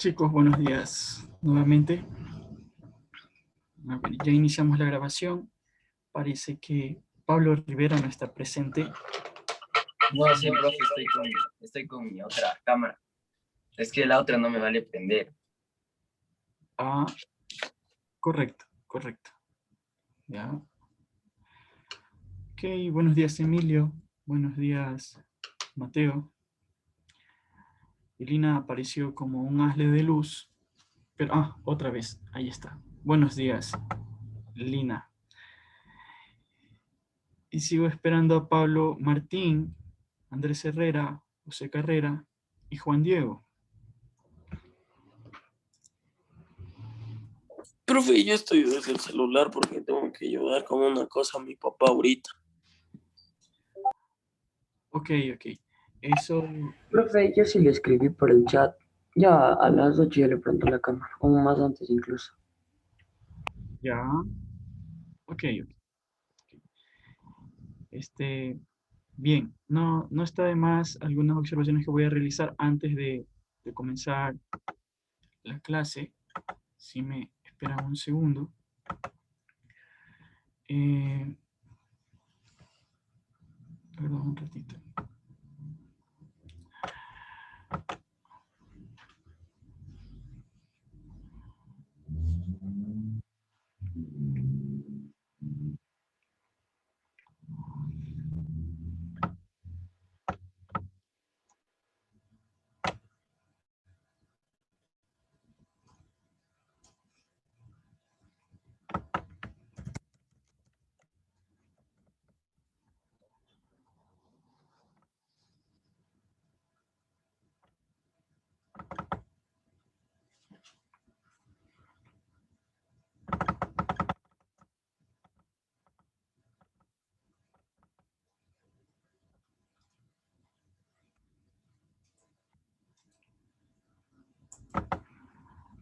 Chicos, buenos días nuevamente. A ver, ya iniciamos la grabación. Parece que Pablo Rivera no está presente. No sé, profe, estoy con mi otra cámara. Es que la otra no me vale prender. Ah, correcto, correcto. Ya. Ok, buenos días, Emilio. Buenos días, Mateo. Elina apareció como un haz de luz. Pero, otra vez, ahí está. Buenos días, Lina. Y sigo esperando a Pablo Martín, Andrés Herrera, José Carrera y Juan Diego. Profe, yo estoy desde el celular porque tengo que ayudar con una cosa a mi papá ahorita. Ok, ok. Eso, Profe, yo sí le escribí por el chat. Ya a las 8 ya le pronto la cámara, o más antes incluso. ya. Ok, ok. Bien, no está de más algunas observaciones que voy a realizar antes de comenzar la clase. Si me esperan un segundo. Eh, Perdón, un ratito.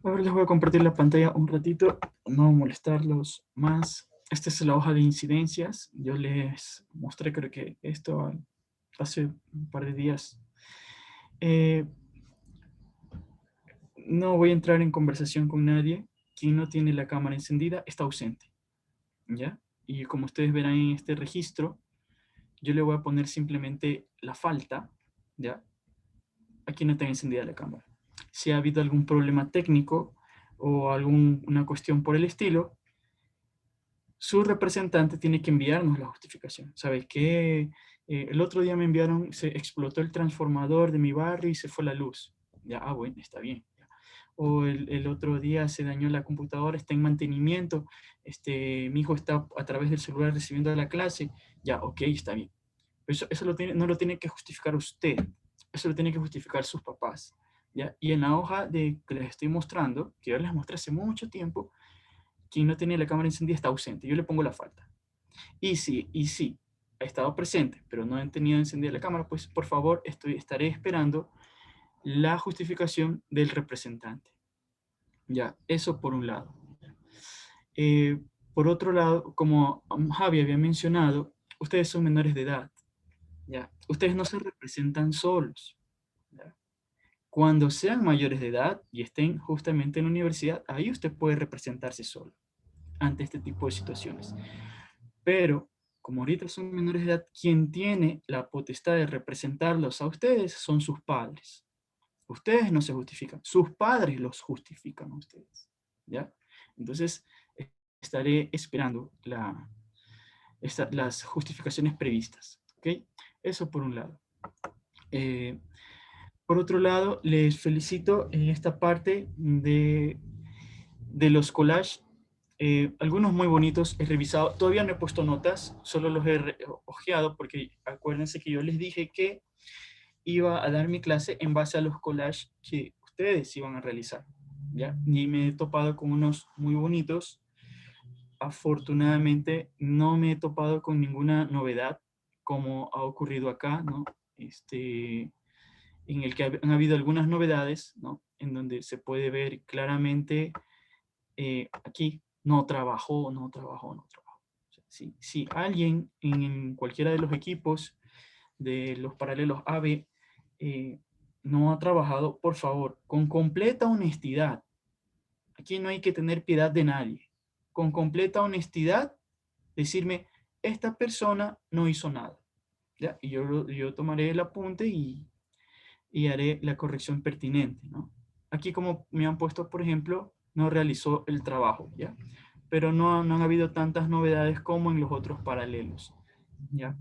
Ahora les voy a compartir la pantalla un ratito, no molestarlos más. Esta es la hoja de incidencias. Yo les mostré, creo que esto hace un par de días. No voy a entrar en conversación con nadie. Quien no tiene la cámara encendida está ausente, ¿ya? Y como ustedes verán en este registro, yo le voy a poner simplemente la falta, ¿ya? A quien no tenga encendida la cámara. Si ha habido algún problema técnico o alguna cuestión por el estilo, su representante tiene que enviarnos la justificación. ¿Sabes qué? El otro día me enviaron, se explotó el transformador de mi barrio y se fue la luz. Ya, bueno, está bien. O el otro día se dañó la computadora, está en mantenimiento, mi hijo está a través del celular recibiendo la clase, ya, ok, está bien. Pero eso no lo tiene que justificar usted, eso lo tiene que justificar sus papás. ¿Ya? Y en la hoja que les estoy mostrando, que yo les mostré hace mucho tiempo, quien no tiene la cámara encendida está ausente, yo le pongo la falta. Y si ha estado presente, pero no han tenido encendida la cámara, pues por favor estaré esperando la justificación del representante. Ya, eso por un lado. Por otro lado, como Javi había mencionado, ustedes son menores de edad. ¿Ya? Ustedes no se representan solos. ¿Ya? Cuando sean mayores de edad y estén justamente en la universidad, ahí usted puede representarse solo ante este tipo de situaciones. Pero, como ahorita son menores de edad, quien tiene la potestad de representarlos a ustedes son sus padres. Ustedes no se justifican, sus padres los justifican a ustedes. ¿Ya? Entonces, estaré esperando las justificaciones previstas. ¿Ok? Eso por un lado. Por otro lado, les felicito en esta parte de los collages. Algunos muy bonitos he revisado. Todavía no he puesto notas, solo los he ojeado porque acuérdense que yo les dije que iba a dar mi clase en base a los collages que ustedes iban a realizar. ¿Ya? Y me he topado con unos muy bonitos. Afortunadamente no me he topado con ninguna novedad como ha ocurrido acá, ¿no? En el que han habido algunas novedades, ¿no? En donde se puede ver claramente aquí, no trabajó, no trabajó, no trabajó. O sea, si alguien en cualquiera de los equipos de los paralelos AB no ha trabajado, por favor, con completa honestidad. Aquí no hay que tener piedad de nadie. Con completa honestidad, decirme, esta persona no hizo nada. ¿Ya? Y yo tomaré el apunte y haré la corrección pertinente, ¿no? Aquí como me han puesto, por ejemplo, no realizó el trabajo, ¿ya? Pero no han habido tantas novedades como en los otros paralelos, ¿ya?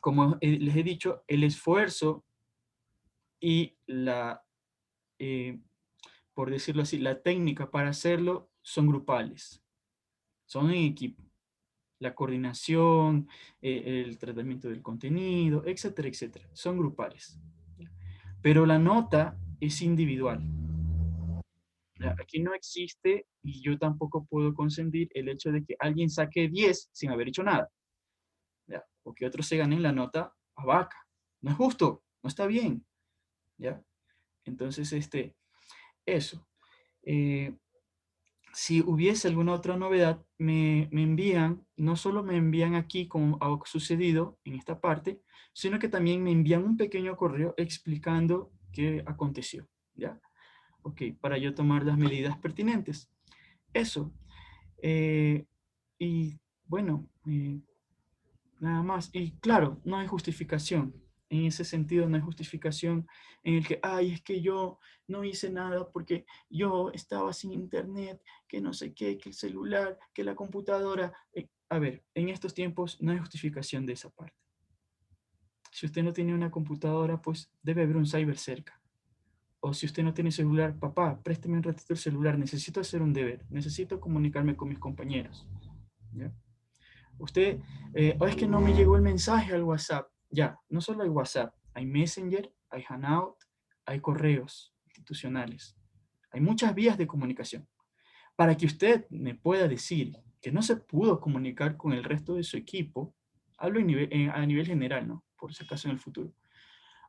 Como les he dicho, el esfuerzo y por decirlo así, la técnica para hacerlo son grupales, son en equipo. La coordinación, el tratamiento del contenido, etcétera, etcétera. Son grupales. Pero la nota es individual. Aquí no existe, y yo tampoco puedo consentir el hecho de que alguien saque 10 sin haber hecho nada. ¿Ya? O que otros se ganen la nota a vaca. No es justo, no está bien. ¿Ya? Entonces, eso. Eh, si hubiese alguna otra novedad, me envían, no solo me envían aquí como ha sucedido en esta parte, sino que también me envían un pequeño correo explicando qué aconteció, ¿ya? Ok, para yo tomar las medidas pertinentes. Eso. Y bueno, nada más. Y claro, no hay justificación. En ese sentido, no hay justificación en el que, ay, es que yo no hice nada porque yo estaba sin internet, que no sé qué, que el celular, que la computadora. A ver, en estos tiempos no hay justificación de esa parte. Si usted no tiene una computadora, pues debe haber un cyber cerca. O si usted no tiene celular, papá, présteme un ratito el celular, necesito hacer un deber, necesito comunicarme con mis compañeros. ¿Ya? Usted, es que no me llegó el mensaje al WhatsApp. Ya, no solo hay WhatsApp, hay Messenger, hay Hangout, hay correos institucionales. Hay muchas vías de comunicación. Para que usted me pueda decir que no se pudo comunicar con el resto de su equipo, hablo a nivel general, ¿no? Por si acaso en el futuro.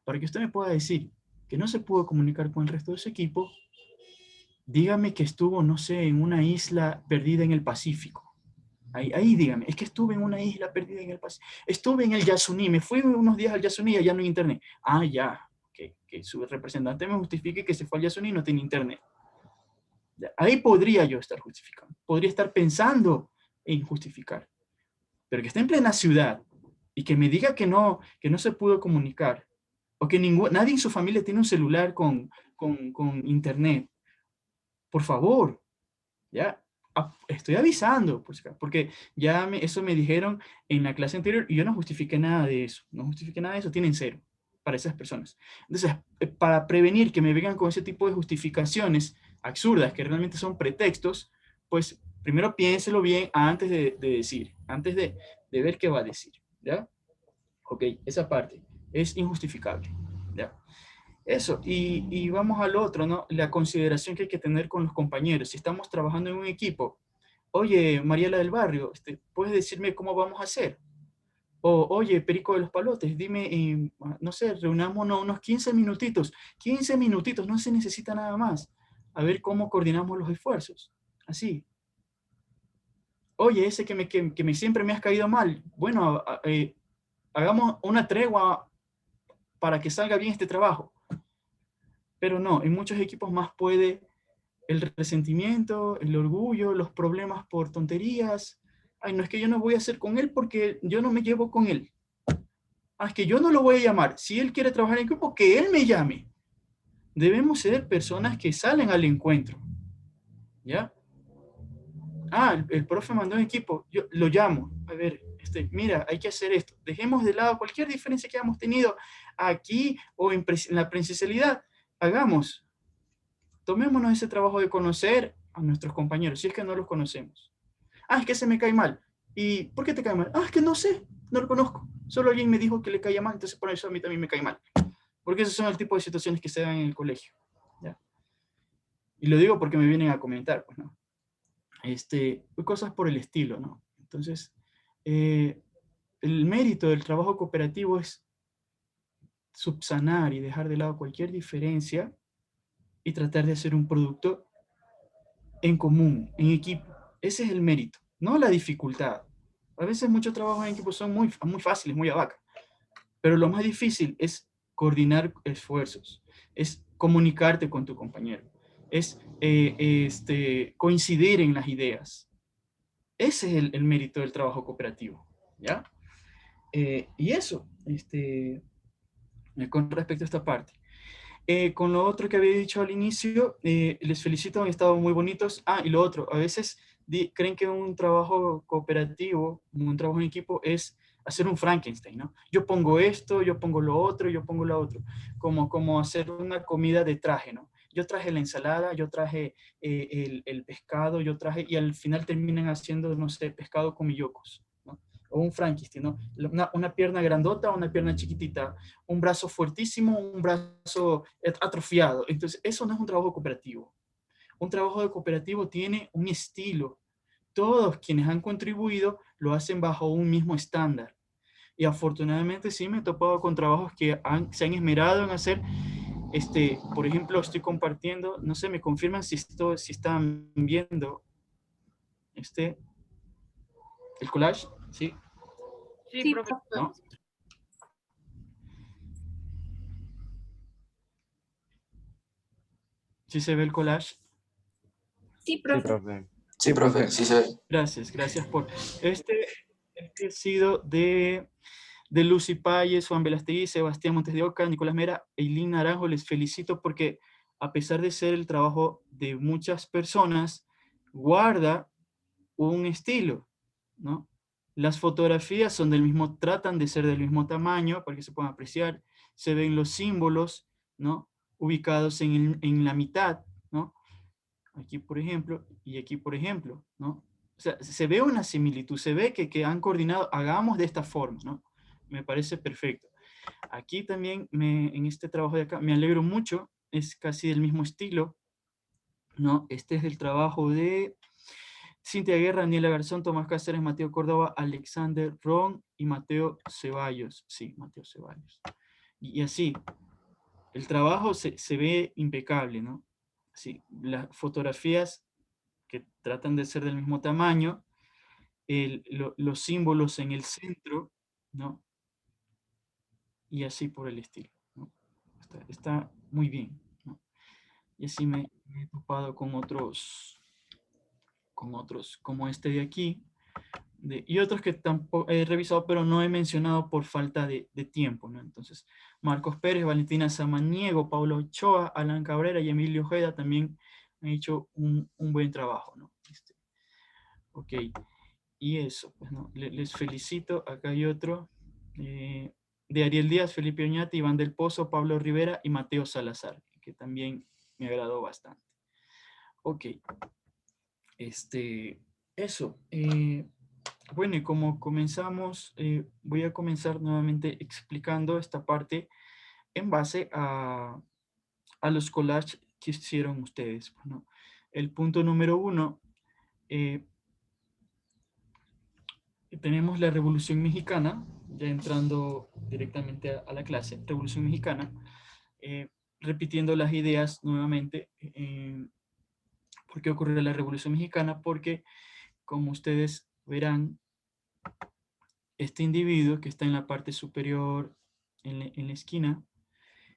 Para que usted me pueda decir que no se pudo comunicar con el resto de su equipo, dígame que estuvo, no sé, en una isla perdida en el Pacífico. Ahí dígame, es que estuve en una isla perdida en el Pacífico. Estuve en el Yasuní, me fui unos días al Yasuní y allá no hay internet. Ah, ya, que su representante me justifique que se fue al Yasuní y no tiene internet. Ahí podría yo estar justificando, podría estar pensando en justificar. Pero que esté en plena ciudad y que me diga que no se pudo comunicar, o que nadie en su familia tiene un celular con internet, por favor, ya, estoy avisando, porque ya eso me dijeron en la clase anterior y yo no justifiqué nada de eso, no justifiqué nada de eso, tienen 0 para esas personas. Entonces, para prevenir que me vengan con ese tipo de justificaciones absurdas, que realmente son pretextos, pues primero piénselo bien antes de decir, antes de ver qué va a decir, ¿ya? Ok, esa parte es injustificable, ¿ya? Eso, y vamos al otro, ¿no? La consideración que hay que tener con los compañeros. Si estamos trabajando en un equipo, oye, Mariela del Barrio, ¿puedes decirme cómo vamos a hacer? O, oye, Perico de los Palotes, dime, no sé, reunámonos unos 15 minutitos. 15 minutitos, no se necesita nada más. A ver cómo coordinamos los esfuerzos. Así. Oye, ese que siempre me has caído mal, bueno, hagamos una tregua para que salga bien este trabajo. Pero no, en muchos equipos más puede el resentimiento, el orgullo, los problemas por tonterías. Ay, no es que yo no voy a hacer con él porque yo no me llevo con él. Ah, es que yo no lo voy a llamar. Si él quiere trabajar en equipo, que él me llame. Debemos ser personas que salen al encuentro. ¿Ya? Ah, el profe mandó un equipo, yo lo llamo. A ver, mira, hay que hacer esto. Dejemos de lado cualquier diferencia que hayamos tenido aquí o en la presencialidad. Hagamos. Tomémonos ese trabajo de conocer a nuestros compañeros, si es que no los conocemos. Ah, es que se me cae mal. ¿Y por qué te cae mal? Ah, es que no sé, no lo conozco. Solo alguien me dijo que le caía mal, entonces por eso a mí también me cae mal. Porque esos son el tipo de situaciones que se dan en el colegio. ¿Ya? Y lo digo porque me vienen a comentar, pues, ¿no? Cosas por el estilo, ¿no? Entonces, el mérito del trabajo cooperativo es subsanar y dejar de lado cualquier diferencia y tratar de hacer un producto en común, en equipo. Ese es el mérito, no la dificultad. A veces muchos trabajos en equipo son muy, muy fáciles, muy a vaca. Pero lo más difícil es coordinar esfuerzos, es comunicarte con tu compañero, es coincidir en las ideas. Ese es el mérito del trabajo cooperativo, ¿ya? Y eso, con respecto a esta parte. Con lo otro que había dicho al inicio, les felicito, han estado muy bonitos. Ah, y lo otro, a veces creen que un trabajo cooperativo, un trabajo en equipo es hacer un Frankenstein, ¿no? Yo pongo esto, yo pongo lo otro, yo pongo lo otro, como hacer una comida de traje, ¿no? Yo traje la ensalada, yo traje el pescado, yo traje, y al final terminan haciendo, no sé, pescado con miyokos, ¿no? O un Frankenstein, ¿no? Una pierna grandota, una pierna chiquitita, un brazo fuertísimo, un brazo atrofiado. Entonces, eso no es un trabajo cooperativo. Un trabajo de cooperativo tiene un estilo. Todos quienes han contribuido lo hacen bajo un mismo estándar. Y afortunadamente sí me he topado con trabajos que se han esmerado en hacer. Por ejemplo, estoy compartiendo, no sé, me confirman si están viendo el collage, ¿sí? Sí, profe. ¿No? ¿Sí se ve el collage? Sí, Sí, profe. profe. Sí, profe, sí se ve. Gracias por este ha sido de Lucy Payes, Juan Velastegui, Sebastián Montes de Oca, Nicolás Mera, Eileen Naranjo. Les felicito porque a pesar de ser el trabajo de muchas personas, guarda un estilo, ¿no? Las fotografías son tratan de ser del mismo tamaño para que se puedan apreciar. Se ven los símbolos, ¿no? Ubicados en la mitad, ¿no? Aquí, por ejemplo, y aquí, por ejemplo, ¿no? O sea, se ve una similitud, se ve que han coordinado, hagamos de esta forma, ¿no? Me parece perfecto. Aquí también, en este trabajo de acá, me alegro mucho, es casi del mismo estilo, ¿no? Este es el trabajo de Cintia Guerra, Daniela Garzón, Tomás Cáceres, Mateo Córdoba, Alexander Ron y Mateo Ceballos. Sí, Mateo Ceballos. Y así, el trabajo se ve impecable, ¿no? Sí, las fotografías que tratan de ser del mismo tamaño, los símbolos en el centro, ¿no? Y así por el estilo, ¿no? Está muy bien, ¿no? Y así me he topado con otros, como este de aquí, y otros que tampoco he revisado, pero no he mencionado por falta de tiempo, ¿no? Entonces, Marcos Pérez, Valentina Samaniego, Paulo Ochoa, Alan Cabrera y Emilio Ojeda también han hecho un buen trabajo, ¿no? Ok, y eso, pues, ¿no? Les felicito. Acá hay otro, de Ariel Díaz, Felipe Oñate, Iván del Pozo, Pablo Rivera y Mateo Salazar, que también me agradó bastante. Ok, eso. Bueno, y como comenzamos, voy a comenzar nuevamente explicando esta parte en base a los collages que hicieron ustedes. Bueno, el punto número 1, tenemos la Revolución Mexicana, ya entrando directamente a la clase, Revolución Mexicana, repitiendo las ideas nuevamente. ¿Por qué ocurrió la Revolución Mexicana? Porque, como ustedes verán, este individuo que está en la parte superior, en la esquina,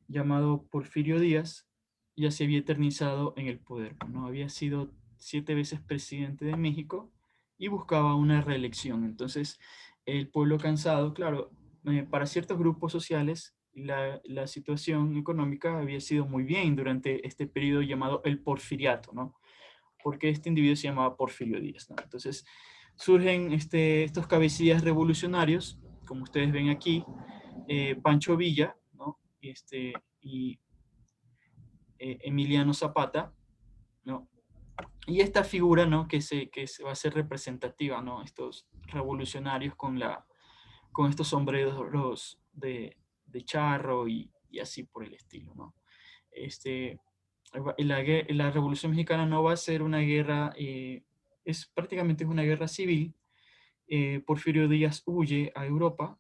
llamado Porfirio Díaz, ya se había eternizado en el poder, ¿no? Había sido 7 veces presidente de México y buscaba una reelección. Entonces, el pueblo cansado, claro, para ciertos grupos sociales, la situación económica había sido muy bien durante este periodo llamado el Porfiriato, ¿no? Porque este individuo se llamaba Porfirio Díaz, ¿no? Entonces, surgen estos cabecillas revolucionarios, como ustedes ven aquí, Pancho Villa, ¿no? Y Emiliano Zapata, ¿no? Y esta figura, ¿no? que se va a ser representativa, ¿no? Estos revolucionarios con estos sombreros de charro y así por el estilo, ¿no? La Revolución Mexicana no va a ser una guerra, prácticamente es una guerra civil. Porfirio Díaz huye a Europa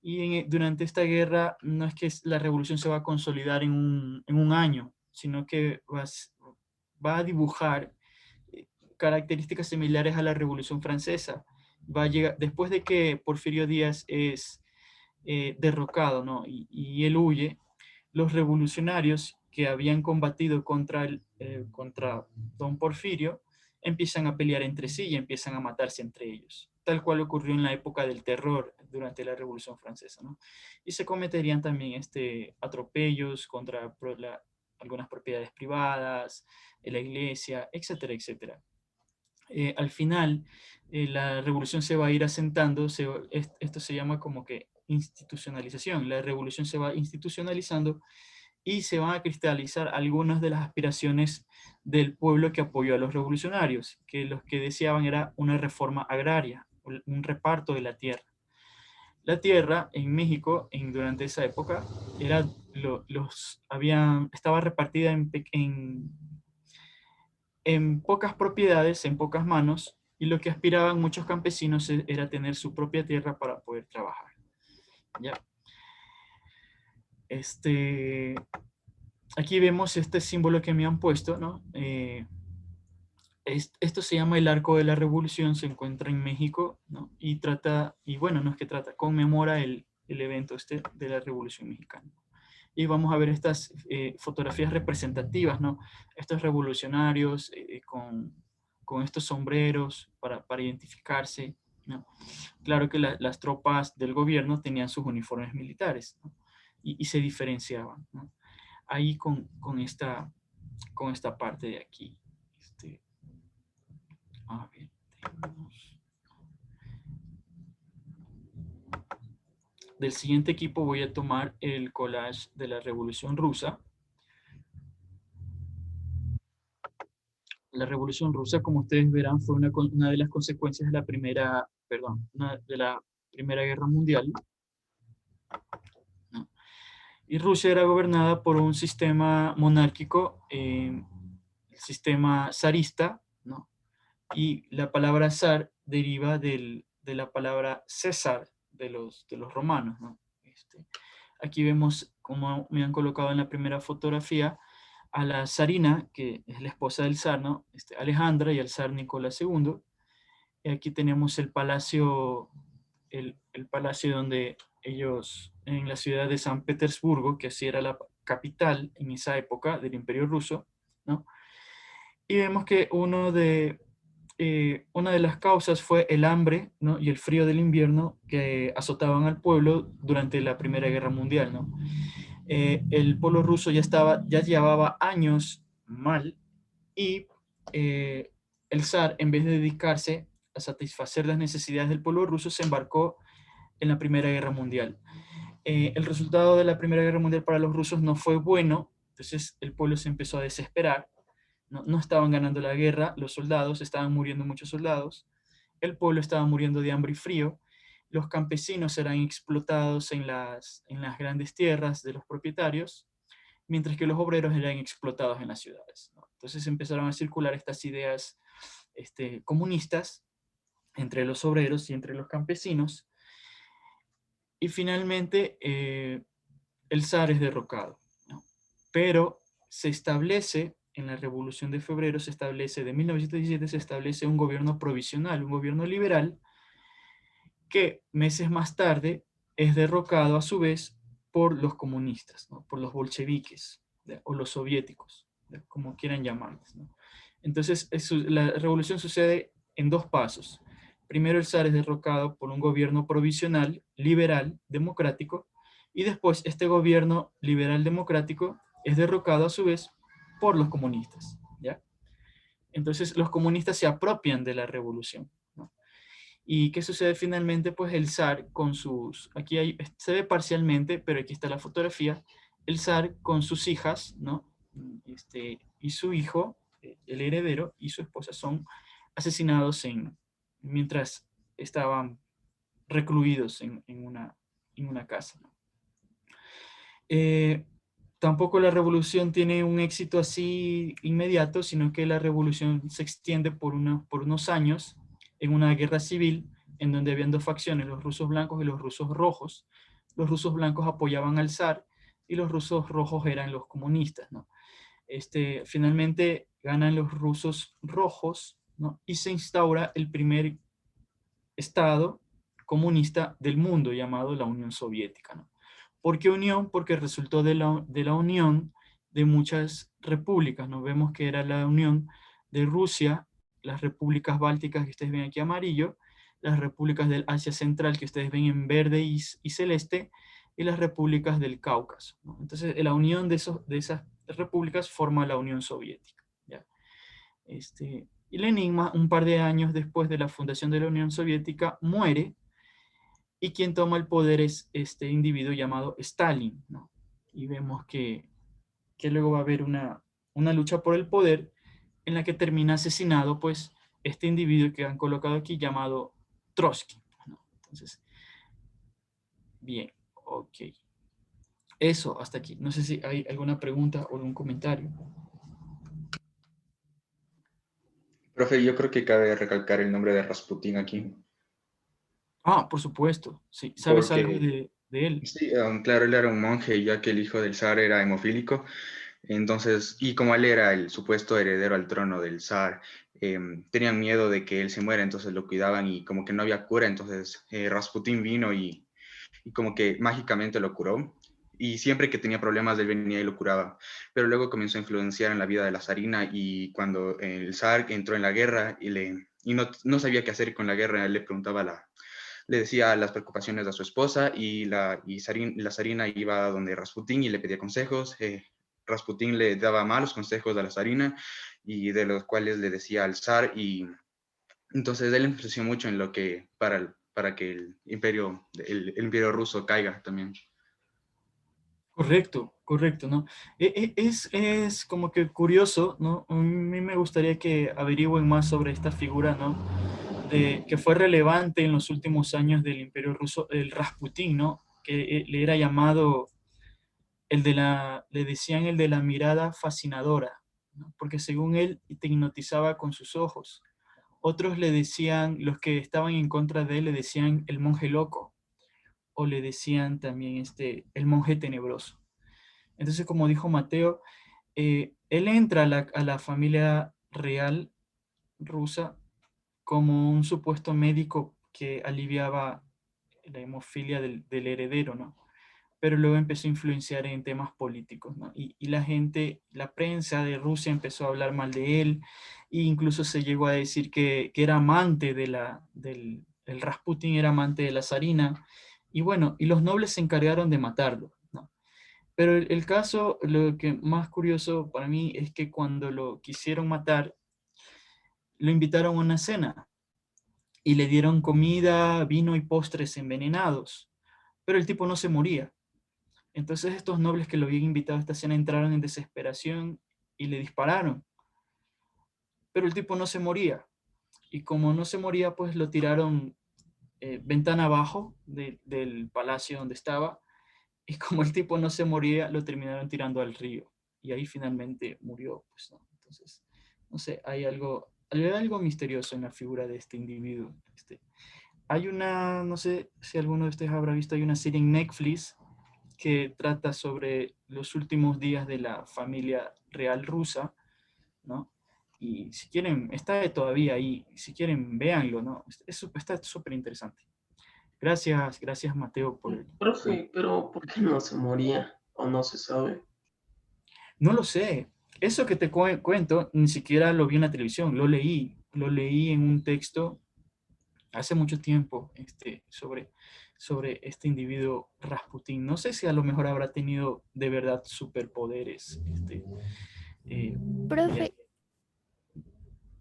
y durante esta guerra no es que la revolución se va a consolidar en un año, sino que va a dibujar características similares a la Revolución Francesa. Va a llegar, después de que Porfirio Díaz es derrocado, ¿no? Y él huye. Los revolucionarios que habían combatido contra don Porfirio empiezan a pelear entre sí y empiezan a matarse entre ellos, tal cual ocurrió en la época del terror durante la Revolución Francesa, ¿no? Y se cometerían también atropellos contra algunas propiedades privadas, la iglesia, etcétera, etcétera. Al final, la revolución se va a ir asentando, esto se llama como que institucionalización, la revolución se va institucionalizando y se van a cristalizar algunas de las aspiraciones del pueblo que apoyó a los revolucionarios, que los que deseaban era una reforma agraria, un reparto de la tierra. La tierra en México, durante esa época, estaba repartida en pocas propiedades, en pocas manos, y lo que aspiraban muchos campesinos era tener su propia tierra para poder trabajar. ¿Ya? Aquí vemos este símbolo que me han puesto, ¿no? Esto se llama el Arco de la Revolución, se encuentra en México, ¿no? Y bueno, no es que trata, conmemora el evento de la Revolución Mexicana. Y vamos a ver estas fotografías representativas, ¿no? Estos revolucionarios con estos sombreros para identificarse, ¿no? Claro que las tropas del gobierno tenían sus uniformes militares, ¿no? Y se diferenciaban, ¿no? Ahí con esta parte de aquí. A ver, del siguiente equipo voy a tomar el collage de la Revolución Rusa. La Revolución Rusa, como ustedes verán, fue una de las consecuencias de la Primera Guerra Mundial, ¿no? Y Rusia era gobernada por un sistema monárquico, el sistema zarista, ¿no? Y la palabra zar deriva de la palabra César de los romanos, ¿no? Aquí vemos, como me han colocado en la primera fotografía, a la zarina, que es la esposa del zar, ¿no? Alejandra, y al zar Nicolás II. Y aquí tenemos el palacio, el palacio donde ellos, en la ciudad de San Petersburgo, que así era la capital en esa época del Imperio Ruso, ¿no? Y vemos que una de las causas fue el hambre, ¿no? Y el frío del invierno que azotaban al pueblo durante la Primera Guerra Mundial, ¿no? El pueblo ruso ya llevaba años mal, y el zar, en vez de dedicarse a satisfacer las necesidades del pueblo ruso, se embarcó en la Primera Guerra Mundial. El resultado de la Primera Guerra Mundial para los rusos no fue bueno, entonces el pueblo se empezó a desesperar. No estaban ganando la guerra, los soldados, estaban muriendo muchos soldados, el pueblo estaba muriendo de hambre y frío, los campesinos eran explotados en las grandes tierras de los propietarios, mientras que los obreros eran explotados en las ciudades, ¿no? Entonces empezaron a circular estas ideas comunistas entre los obreros y entre los campesinos, y finalmente el zar es derrocado, ¿no? Pero se establece, en la Revolución de Febrero, de 1917, se establece un gobierno provisional, un gobierno liberal, que meses más tarde es derrocado a su vez por los comunistas, ¿no? Por los bolcheviques, o los soviéticos, como quieran llamarlos, ¿no? Entonces, la revolución sucede en dos pasos. Primero, el zar es derrocado por un gobierno provisional, liberal, democrático, y después este gobierno liberal democrático es derrocado a su vez por los comunistas, ¿ya? Entonces, los comunistas se apropian de la revolución, ¿no? ¿Y qué sucede finalmente? Pues el zar se ve parcialmente, pero aquí está la fotografía, el zar con sus hijas, ¿no? Y su hijo, el heredero, y su esposa son asesinados mientras estaban recluidos en una casa, ¿no? Tampoco la revolución tiene un éxito así inmediato, sino que la revolución se extiende por unos años en una guerra civil en donde habían dos facciones, los rusos blancos y los rusos rojos. Los rusos blancos apoyaban al zar y los rusos rojos eran los comunistas, ¿no? Finalmente ganan los rusos rojos, ¿no? Y se instaura el primer estado comunista del mundo llamado la Unión Soviética, ¿no? ¿Por qué unión? Porque resultó de la unión de muchas repúblicas, ¿no? Vemos que era la unión de Rusia, las repúblicas bálticas que ustedes ven aquí amarillo, las repúblicas del Asia Central que ustedes ven en verde y celeste, y las repúblicas del Cáucaso, ¿no? Entonces, la unión de esas repúblicas forma la Unión Soviética, ¿ya? Y Lenin, un par de años después de la fundación de la Unión Soviética, muere, y quien toma el poder es este individuo llamado Stalin, ¿no? Y vemos que luego va a haber una lucha por el poder en la que termina asesinado, pues, este individuo que han colocado aquí llamado Trotsky, ¿no? Entonces, bien, ok. Eso, hasta aquí. No sé si hay alguna pregunta o algún comentario. Profe, yo creo que cabe recalcar el nombre de Rasputín aquí, Ah, por supuesto, sí. ¿Sabes algo porque de él? sí, claro, él era un monje, ya que el hijo del zar era hemofílico. Entonces, y como él era el supuesto heredero al trono del zar, tenían miedo de que él se muera, entonces lo cuidaban y como que no había cura, entonces Rasputín vino y como que mágicamente lo curó. Y siempre que tenía problemas, él venía y lo curaba. Pero luego comenzó a influenciar en la vida de la zarina, y cuando el zar entró en la guerra y no sabía qué hacer con la guerra, él le preguntaba le decía las preocupaciones a su esposa, y la zarina iba donde Rasputín y le pedía consejos. Rasputín le daba malos consejos a la zarina, y de los cuales le decía al zar, y entonces él influyó mucho en lo que para que el imperio ruso caiga también. Correcto, correcto, ¿no? Es como que curioso, ¿no? A mí me gustaría que averigüen más sobre esta figura, ¿no? Que fue relevante en los últimos años del Imperio Ruso, el Rasputín, ¿no? Que le era llamado le decían el de la mirada fascinadora, ¿no? Porque según él te hipnotizaba con sus ojos. Otros le decían, los que estaban en contra de él, le decían el monje loco, o le decían también el monje tenebroso. Entonces, como dijo Mateo, él entra a la familia real rusa como un supuesto médico que aliviaba la hemofilia del heredero, ¿no? Pero luego empezó a influenciar en temas políticos, ¿no? Y la gente, la prensa de Rusia empezó a hablar mal de él, e incluso se llegó a decir que era amante el Rasputín era amante de la zarina, y bueno, y los nobles se encargaron de matarlo, ¿no? Pero el caso, lo que más curioso para mí es que cuando lo quisieron matar, lo invitaron a una cena y le dieron comida, vino y postres envenenados, pero el tipo no se moría. Entonces estos nobles que lo habían invitado a esta cena entraron en desesperación y le dispararon, pero el tipo no se moría. Y como no se moría, pues lo tiraron ventana abajo del palacio donde estaba, y como el tipo no se moría, lo terminaron tirando al río. Y ahí finalmente murió, pues, ¿no? Entonces, no sé, hay algo misterioso en la figura de este individuo. Hay no sé si alguno de ustedes habrá visto, hay una serie en Netflix que trata sobre los últimos días de la familia real rusa, ¿no? Y si quieren, está todavía ahí, si quieren, véanlo, ¿no? Está súper interesante. Gracias, gracias Mateo por el... Profe, pero ¿por qué no se moría? ¿O no se sabe? No lo sé. Eso que te cuento, ni siquiera lo vi en la televisión, lo leí en un texto hace mucho tiempo sobre este individuo Rasputín. No sé si a lo mejor habrá tenido de verdad superpoderes. Profe,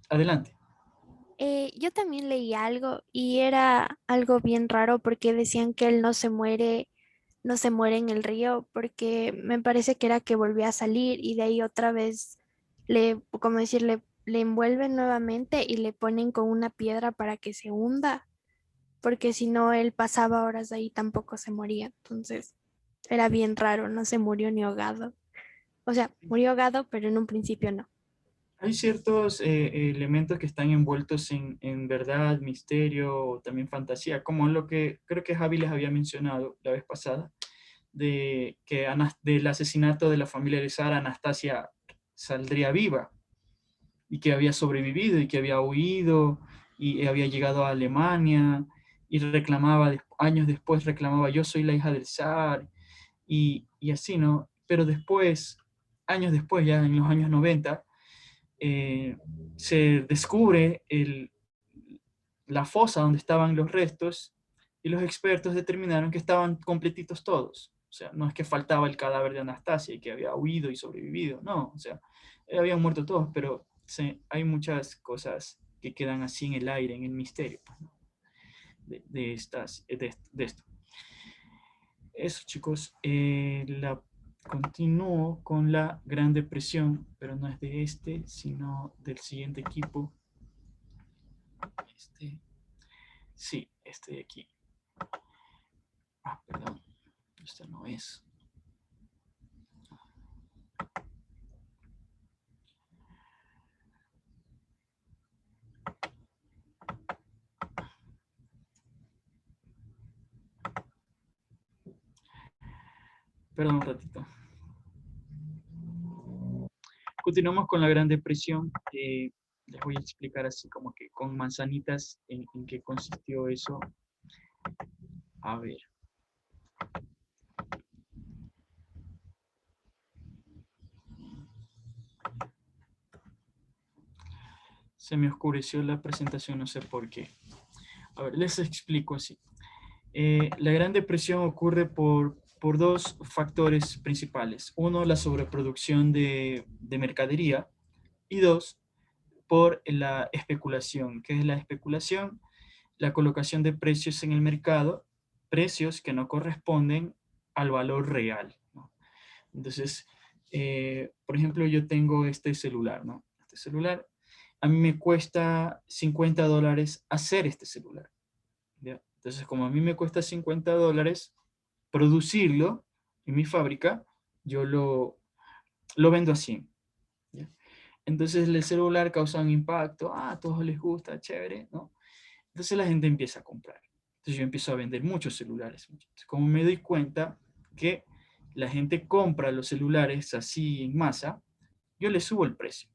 Adelante. yo también leí algo y era algo bien raro porque decían que él no se muere en el río porque me parece que era que volvía a salir y de ahí otra vez como decirle, le envuelven nuevamente y le ponen con una piedra para que se hunda, porque si no él pasaba horas ahí tampoco se moría. Entonces era bien raro, no se murió ni ahogado. O sea, murió ahogado, pero en un principio no. Hay ciertos elementos que están envueltos en verdad, misterio o también fantasía, como lo que creo que Javi les había mencionado la vez pasada, del asesinato de la familia de Sara, Anastasia saldría viva y que había sobrevivido y que había huido y había llegado a Alemania y reclamaba, años después reclamaba, yo soy la hija del zar, y así, ¿no? Pero después, años después, ya en los años 90, se descubre la fosa donde estaban los restos y los expertos determinaron que estaban completitos todos. O sea, no es que faltaba el cadáver de Anastasia y que había huido y sobrevivido, no, o sea, habían muerto todos, pero hay muchas cosas que quedan así en el aire, en el misterio, pues, ¿no? de esto. Eso, chicos, continúo con la Gran Depresión, pero no es de este, sino del siguiente equipo. Sí, este de aquí. Perdón, este no es. Perdón un ratito. Continuamos con la Gran Depresión. Les voy a explicar así como que con manzanitas en qué consistió eso. A ver. Se me oscureció la presentación, no sé por qué. A ver, les explico así. La Gran Depresión ocurre por dos factores principales. Uno, la sobreproducción de mercadería. Y dos, por la especulación. ¿Qué es la especulación? La colocación de precios en el mercado, precios que no corresponden al valor real, ¿no? Entonces, por ejemplo, yo tengo este celular, ¿no? Este celular, a mí me cuesta $50 hacer este celular, ¿ya? Entonces, como a mí me cuesta $50 producirlo en mi fábrica, yo lo vendo a 100, ¿ya? Entonces, el celular causa un impacto, a todos les gusta, chévere, ¿no? Entonces la gente empieza a comprar. Entonces yo empiezo a vender muchos celulares. Entonces, como me doy cuenta que la gente compra los celulares así en masa, yo le subo el precio.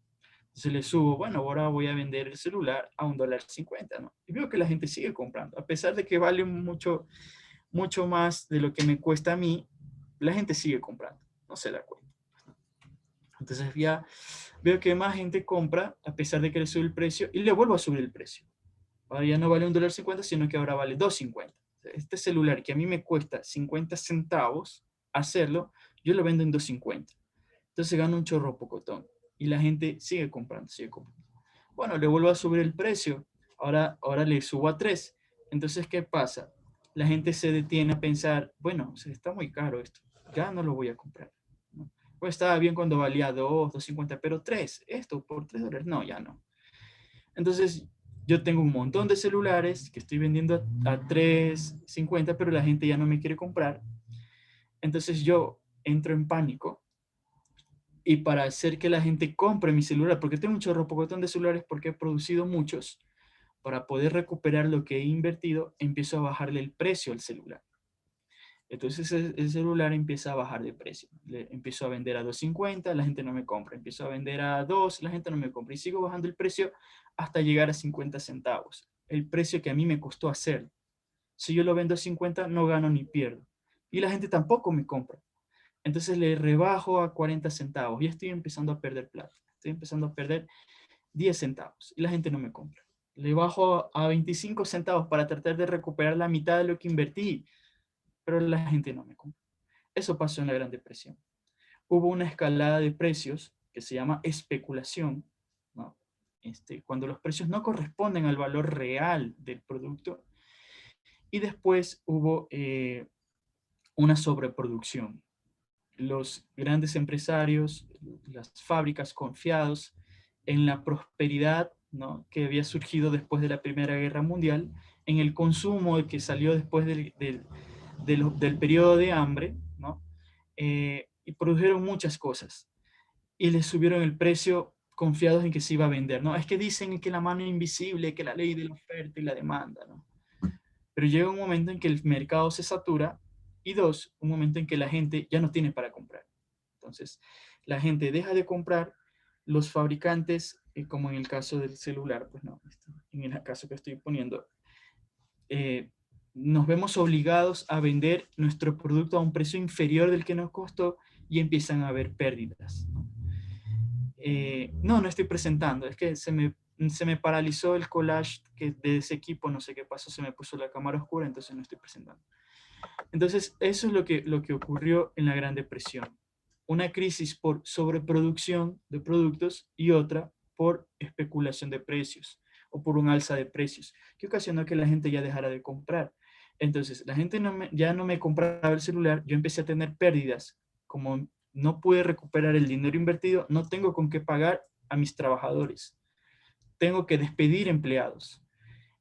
Entonces le subo, bueno, ahora voy a vender el celular a $1.50, ¿no? Y veo que la gente sigue comprando. A pesar de que vale mucho, mucho más de lo que me cuesta a mí, la gente sigue comprando. No se da cuenta. Entonces ya veo que más gente compra a pesar de que le sube el precio y le vuelvo a subir el precio. Ahora ya no vale $1.50, sino que ahora vale $2.50. Este celular que a mí me cuesta 50 centavos hacerlo, yo lo vendo en $2.50. Entonces gano un chorro pocotón. Y la gente sigue comprando, sigue comprando. Bueno, le vuelvo a subir el precio. Ahora le subo a 3. Entonces, ¿qué pasa? La gente se detiene a pensar, bueno, está muy caro esto. Ya no lo voy a comprar, ¿no? Pues estaba bien cuando valía 2, $2.50, pero 3, esto por $3, no, ya no. Entonces, yo tengo un montón de celulares que estoy vendiendo a $3.50, pero la gente ya no me quiere comprar. Entonces yo entro en pánico y para hacer que la gente compre mi celular, porque tengo un chorro pocotón de celulares porque he producido muchos, para poder recuperar lo que he invertido, empiezo a bajarle el precio al celular. Entonces el celular empieza a bajar de precio. Empiezo a vender a $2.50, la gente no me compra. Empiezo a vender a 2, la gente no me compra. Y sigo bajando el precio hasta llegar a 50 centavos. El precio que a mí me costó hacer. Si yo lo vendo a 50, no gano ni pierdo. Y la gente tampoco me compra. Entonces le rebajo a 40 centavos. Y estoy empezando a perder plata. Estoy empezando a perder 10 centavos. Y la gente no me compra. Le bajo a 25 centavos para tratar de recuperar la mitad de lo que invertí, pero la gente no me compra. Eso pasó en la Gran Depresión. Hubo una escalada de precios que se llama especulación, ¿no? Cuando los precios no corresponden al valor real del producto. Y después hubo una sobreproducción. Los grandes empresarios, las fábricas confiados en la prosperidad, ¿no?, que había surgido después de la Primera Guerra Mundial, en el consumo que salió después del periodo de hambre, ¿no? Y produjeron muchas cosas y les subieron el precio confiados en que se iba a vender, ¿no? Es que dicen que la mano invisible, que la ley de la oferta y la demanda, ¿no? Pero llega un momento en que el mercado se satura y dos, un momento en que la gente ya no tiene para comprar. Entonces, la gente deja de comprar, los fabricantes, como en el caso del celular, pues no, en el caso que estoy poniendo, nos vemos obligados a vender nuestro producto a un precio inferior del que nos costó y empiezan a haber pérdidas, ¿no? No estoy presentando, es que se me paralizó el collage de ese equipo, no sé qué pasó, se me puso la cámara oscura, entonces no estoy presentando. Entonces, eso es lo que ocurrió en la Gran Depresión. Una crisis por sobreproducción de productos y otra por especulación de precios o por un alza de precios, que ocasionó que la gente ya dejara de comprar. Entonces, la gente ya no me compraba el celular, yo empecé a tener pérdidas. Como no pude recuperar el dinero invertido, no tengo con qué pagar a mis trabajadores. Tengo que despedir empleados.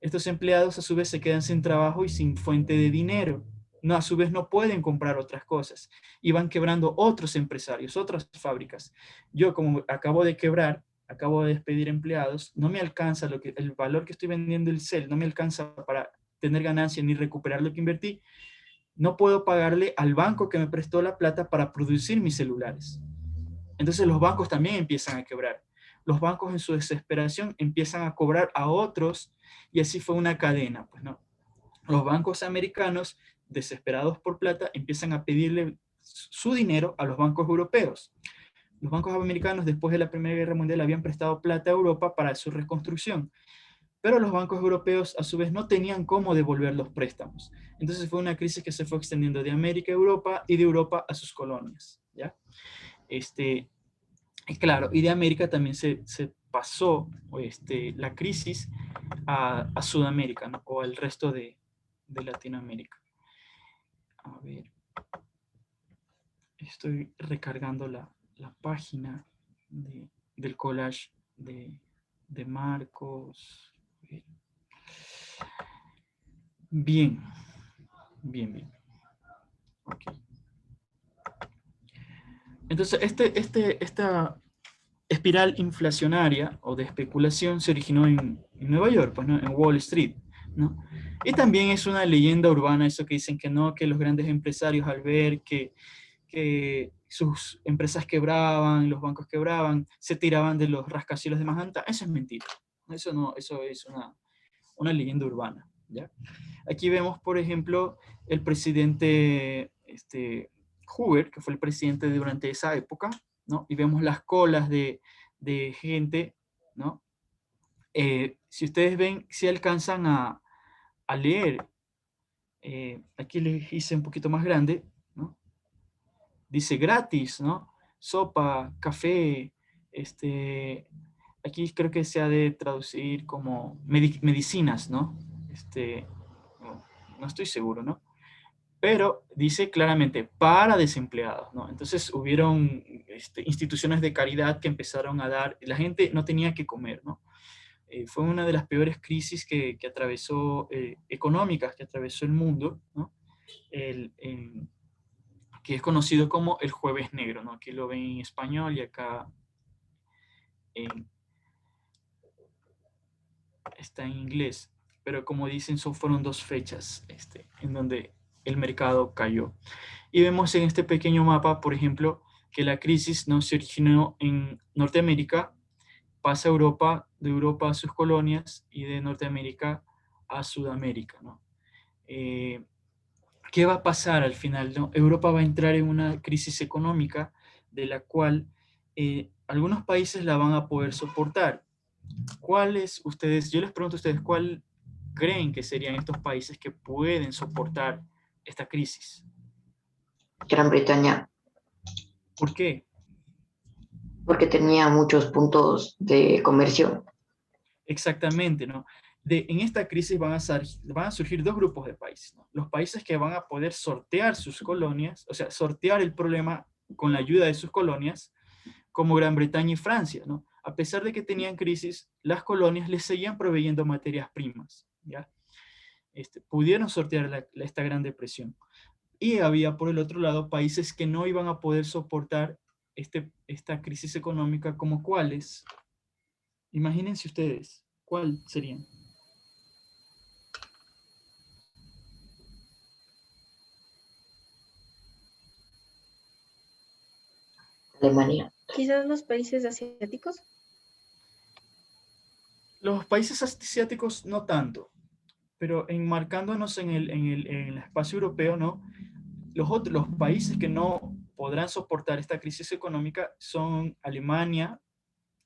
Estos empleados a su vez se quedan sin trabajo y sin fuente de dinero. No, a su vez no pueden comprar otras cosas y van quebrando otros empresarios, otras fábricas. Yo como acabo de quebrar, acabo de despedir empleados, no me alcanza el valor que estoy vendiendo el cel, no me alcanza para tener ganancia ni recuperar lo que invertí. No puedo pagarle al banco que me prestó la plata para producir mis celulares. Entonces los bancos también empiezan a quebrar. Los bancos en su desesperación empiezan a cobrar a otros y así fue una cadena, pues no. Los bancos americanos, desesperados por plata, empiezan a pedirle su dinero a los bancos europeos. Los bancos americanos después de la Primera Guerra Mundial habían prestado plata a Europa para su reconstrucción, pero los bancos europeos a su vez no tenían cómo devolver los préstamos. Entonces fue una crisis que se fue extendiendo de América a Europa y de Europa a sus colonias, ¿ya? Claro, y de América también se pasó la crisis a Sudamérica, ¿no? O al resto de Latinoamérica. A ver, estoy recargando la página del collage de Marcos. Bien, bien, bien. Okay. Entonces, esta espiral inflacionaria o de especulación se originó en Nueva York, pues, ¿no? En Wall Street, ¿no? Y también es una leyenda urbana eso que dicen que no, que los grandes empresarios al ver que sus empresas quebraban, los bancos quebraban, se tiraban de los rascacielos de Manhattan. Eso es mentira. Eso no, eso es una leyenda urbana, ¿ya? Aquí vemos, por ejemplo, el presidente Hoover, que fue el presidente durante esa época, ¿no? Y vemos las colas de gente, ¿no? Si ustedes ven, si alcanzan a leer, aquí les hice un poquito más grande, ¿no? Dice gratis, ¿no? Sopa, café, aquí creo que se ha de traducir como medicinas, ¿no? No estoy seguro, ¿no? Pero dice claramente para desempleados, ¿no? Entonces hubieron instituciones de caridad que empezaron a dar, la gente no tenía que comer, ¿no? Fue una de las peores crisis que atravesó, económicas que atravesó el mundo, ¿no? Que es conocido como el Jueves Negro, ¿no? Aquí lo ven en español y acá está en inglés, pero como dicen, fueron dos fechas en donde el mercado cayó. Y vemos en este pequeño mapa, por ejemplo, que la crisis no se originó en Norteamérica, pasa a Europa, de Europa a sus colonias y de Norteamérica a Sudamérica, ¿no? ¿Qué va a pasar al final, no? Europa va a entrar en una crisis económica de la cual algunos países la van a poder soportar. ¿Cuáles ustedes, yo les pregunto a ustedes, cuál creen que serían estos países que pueden soportar esta crisis? Gran Bretaña, ¿Por qué? porque tenía muchos puntos de comercio. Exactamente, ¿no? En esta crisis van a surgir dos grupos de países, ¿no? Los países que van a poder sortear sus colonias, o sea, sortear el problema con la ayuda de sus colonias, como Gran Bretaña y Francia, ¿no? A pesar de que tenían crisis, las colonias les seguían proveyendo materias primas, ¿ya? Pudieron sortear esta Gran Depresión. Y había, por el otro lado, países que no iban a poder soportar esta crisis económica, como cuáles. Imagínense ustedes, ¿cuál serían? Alemania. Quizás los países asiáticos. Los países asiáticos no tanto. pero enmarcándonos en el espacio europeo, ¿no? Los países que no podrán soportar esta crisis económica son Alemania,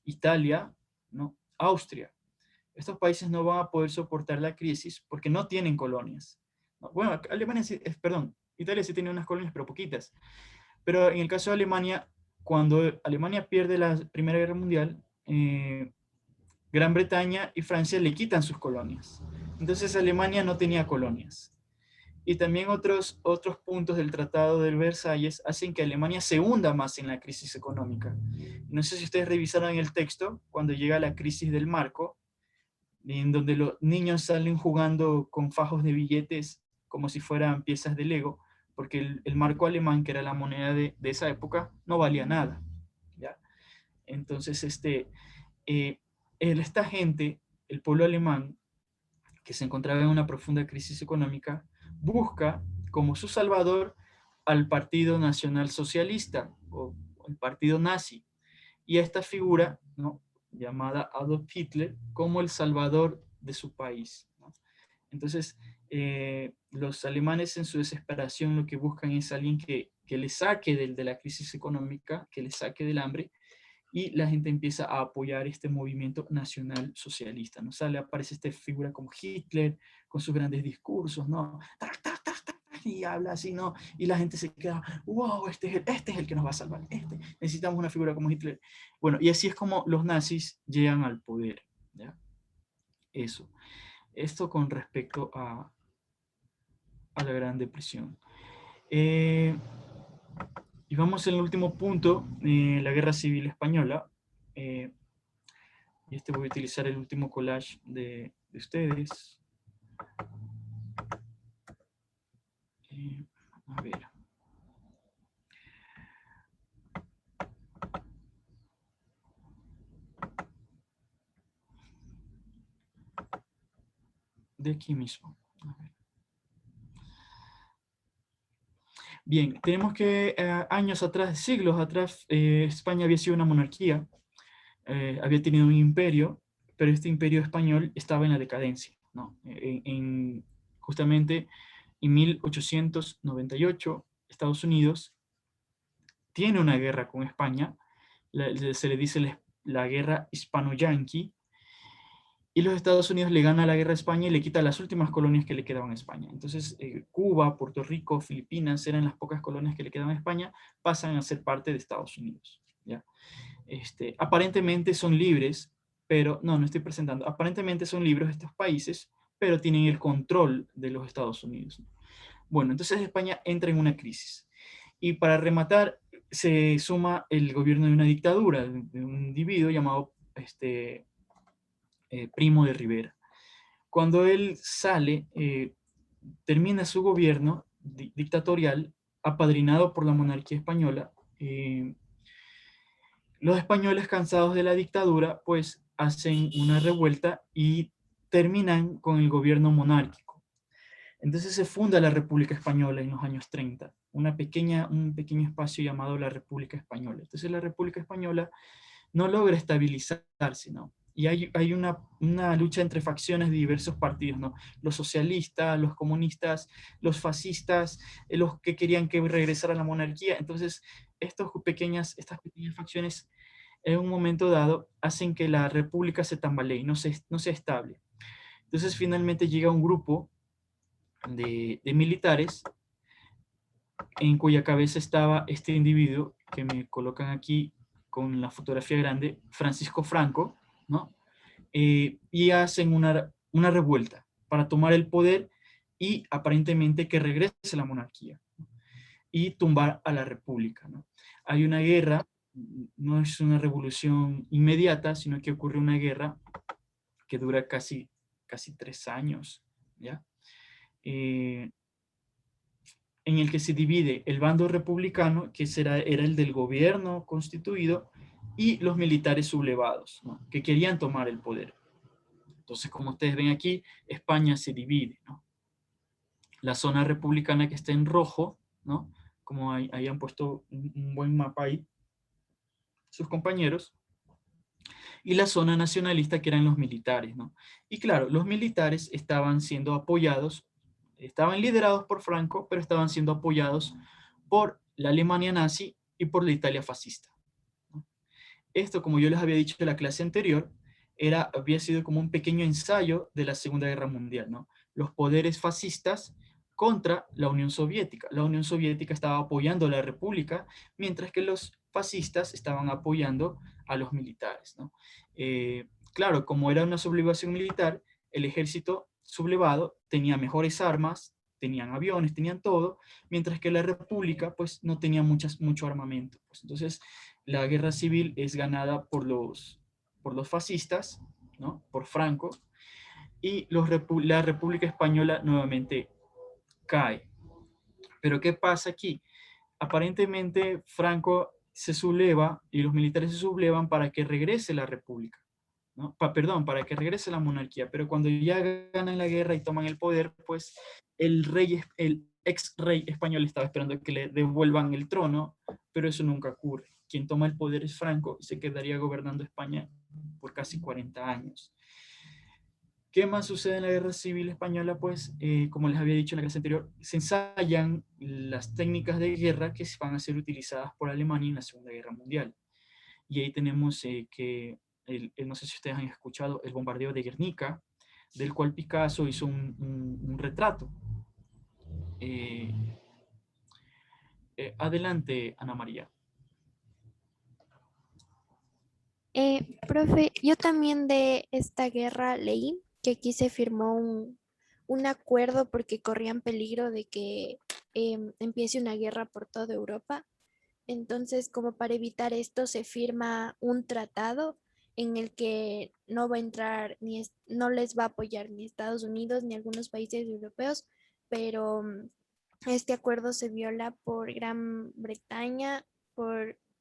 Italia, ¿no? Austria. Estos países no van a poder soportar la crisis porque no tienen colonias. ¿No? Bueno, Alemania sí, perdón, Italia sí tiene unas colonias, pero poquitas. Pero en el caso de Alemania, cuando Alemania pierde la Primera Guerra Mundial, Gran Bretaña y Francia le quitan sus colonias. Entonces Alemania no tenía colonias. Y también otros puntos del Tratado de Versalles hacen que Alemania se hunda más en la crisis económica. No sé si ustedes revisaron el texto, cuando llega la crisis del marco, en donde los niños salen jugando con fajos de billetes como si fueran piezas de Lego, porque el marco alemán, que era la moneda de esa época, no valía nada. ¿Ya? Entonces, esta gente, el pueblo alemán, que se encontraba en una profunda crisis económica, busca como su salvador al Partido Nacional Socialista o el Partido Nazi, y a esta figura, ¿no?, llamada Adolf Hitler, como el salvador de su país, ¿no? Entonces, los alemanes en su desesperación lo que buscan es alguien que les saque de la crisis económica, que les saque del hambre, y la gente empieza a apoyar este movimiento nacional socialista, ¿no? Sale, aparece esta figura como Hitler, con sus grandes discursos, ¿no? Y habla así, ¿no? Y la gente se queda, wow, este es el que nos va a salvar, necesitamos una figura como Hitler. Bueno, y así es como los nazis llegan al poder, ¿ya? Eso. Esto con respecto a la Gran Depresión. Y vamos al último punto, la Guerra Civil Española. Y voy a utilizar el último collage de ustedes. A ver. De aquí mismo. A ver. Bien, tenemos que años atrás, siglos atrás, España había sido una monarquía, había tenido un imperio, pero este imperio español estaba en la decadencia, ¿no? Justamente en 1898, Estados Unidos tiene una guerra con España, se le dice la guerra hispano-yanqui, y los Estados Unidos le gana la guerra a España y le quita las últimas colonias que le quedaban a España. Entonces, Cuba, Puerto Rico, Filipinas, eran las pocas colonias que le quedaban a España, pasan a ser parte de Estados Unidos, ¿ya? Aparentemente son libres, pero, no estoy presentando, aparentemente son libres estos países, pero tienen el control de los Estados Unidos, ¿no? Bueno, entonces España entra en una crisis. Y para rematar, se suma el gobierno de una dictadura, de un individuo llamado Primo de Rivera. Cuando él sale, termina su gobierno dictatorial, apadrinado por la monarquía española. Los españoles, cansados de la dictadura, pues hacen una revuelta y terminan con el gobierno monárquico. Entonces se funda la República Española en los años 30, un pequeño espacio llamado la República Española. Entonces la República Española no logra estabilizarse, ¿no? Y hay una lucha entre facciones de diversos partidos, ¿no? Los socialistas, los comunistas, los fascistas, los que querían que regresara la monarquía. Entonces, estas pequeñas facciones, en un momento dado, hacen que la república se tambalee, no sea estable. Entonces, finalmente llega un grupo de militares en cuya cabeza estaba este individuo que me colocan aquí con la fotografía grande, Francisco Franco, ¿no? Y hacen una revuelta para tomar el poder y aparentemente que regrese la monarquía, ¿no? Y tumbar a la república, ¿no? Hay una guerra, no es una revolución inmediata, sino que ocurre una guerra que dura casi 3 años, ¿ya? En el que se divide el bando republicano, que era el del gobierno constituido, y los militares sublevados, ¿no?, que querían tomar el poder. Entonces, como ustedes ven aquí, España se divide, ¿no? La zona republicana que está en rojo, ¿no?, como hayan puesto un buen mapa ahí, sus compañeros, y la zona nacionalista, que eran los militares, ¿no? Y claro, los militares estaban siendo apoyados, estaban liderados por Franco, pero estaban siendo apoyados por la Alemania nazi y por la Italia fascista, ¿no? Esto, como yo les había dicho en la clase anterior, había sido como un pequeño ensayo de la Segunda Guerra Mundial, ¿no? Los poderes fascistas contra la Unión Soviética. La Unión Soviética estaba apoyando a la República, mientras que los fascistas estaban apoyando a los militares, ¿no? Claro, como era una sublevación militar, el ejército sublevado tenía mejores armas, tenían aviones, tenían todo, mientras que la República pues no tenía mucho armamento. Pues, entonces la guerra civil es ganada por los fascistas, ¿no? Por Franco, y la República Española nuevamente cae. Pero ¿qué pasa aquí? Aparentemente Franco se subleva y los militares se sublevan para que regrese la República, ¿no? Perdón, para que regrese la monarquía, pero cuando ya ganan la guerra y toman el poder, pues el ex rey español estaba esperando que le devuelvan el trono, pero eso nunca ocurre. Quien toma el poder es Franco y se quedaría gobernando España por casi 40 años. ¿Qué más sucede en la Guerra Civil Española? Pues, como les había dicho en la clase anterior, se ensayan las técnicas de guerra que van a ser utilizadas por Alemania en la Segunda Guerra Mundial. Y ahí tenemos no sé si ustedes han escuchado, el bombardeo de Guernica, del cual Picasso hizo un retrato. Adelante, Ana María. Profe, yo también de esta guerra leí que aquí se firmó un acuerdo porque corrían peligro de que empiece una guerra por toda Europa. Entonces, como para evitar esto, se firma un tratado en el que no va a entrar no les va a apoyar ni Estados Unidos ni algunos países europeos, pero este acuerdo se viola por Gran Bretaña,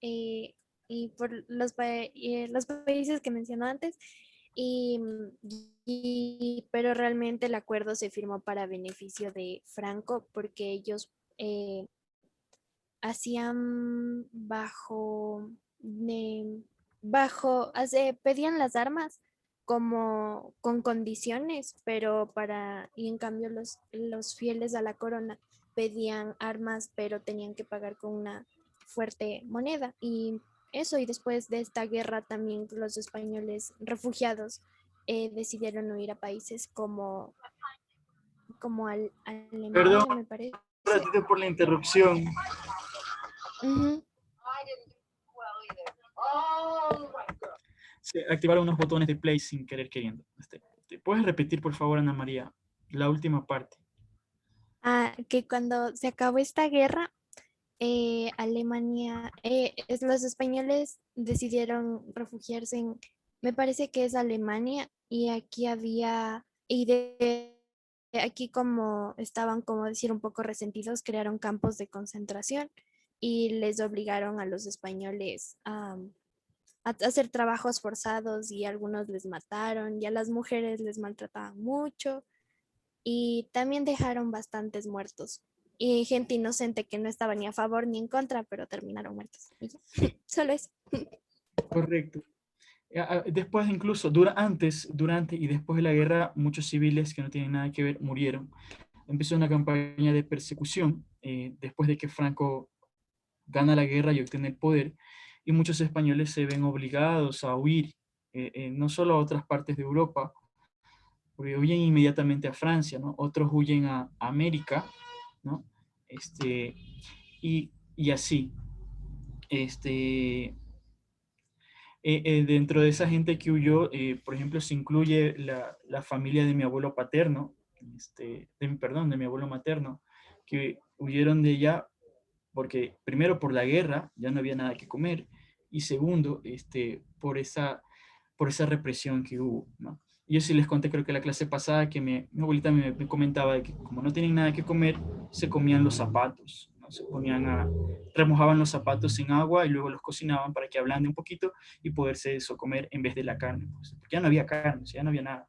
eh, y por los países que mencionó antes, y, pero realmente el acuerdo se firmó para beneficio de Franco porque ellos hacían pedían las armas como con condiciones, y en cambio los fieles a la corona pedían armas, pero tenían que pagar con una fuerte moneda. Y eso, y después de esta guerra también los españoles refugiados decidieron huir a países como Perdón, Alemania, me parece. ratito por la interrupción. Ujú. Se activaron unos botones de play sin querer queriendo. ¿Puedes repetir, por favor, Ana María, la última parte? Que cuando se acabó esta guerra, los españoles decidieron refugiarse me parece que es Alemania, y aquí como estaban, como decir, un poco resentidos, crearon campos de concentración y les obligaron a los españoles a hacer trabajos forzados, y algunos les mataron y a las mujeres les maltrataban mucho, y también dejaron bastantes muertos y gente inocente que no estaba ni a favor ni en contra, pero terminaron muertos. Y ya. Solo eso. Correcto. Después, incluso, durante y después de la guerra, muchos civiles que no tienen nada que ver murieron. Empezó una campaña de persecución después de que Franco gana la guerra y obtiene el poder, y muchos españoles se ven obligados a huir, no solo a otras partes de Europa, porque huyen inmediatamente a Francia, ¿no? Otros huyen a América, ¿no? Y así. Dentro de esa gente que huyó, por ejemplo, se incluye la familia de mi abuelo paterno, perdón, de mi abuelo materno, que huyeron de allá porque primero por la guerra ya no había nada que comer, y segundo, por esa represión que hubo, ¿no? Y yo sí les conté, creo que la clase pasada, que mi abuelita me comentaba de que como no tienen nada que comer, se comían los zapatos, ¿no? Remojaban los zapatos en agua y luego los cocinaban para que ablande un poquito y poderse eso comer en vez de la carne, pues, porque ya no había carne, ya no había nada.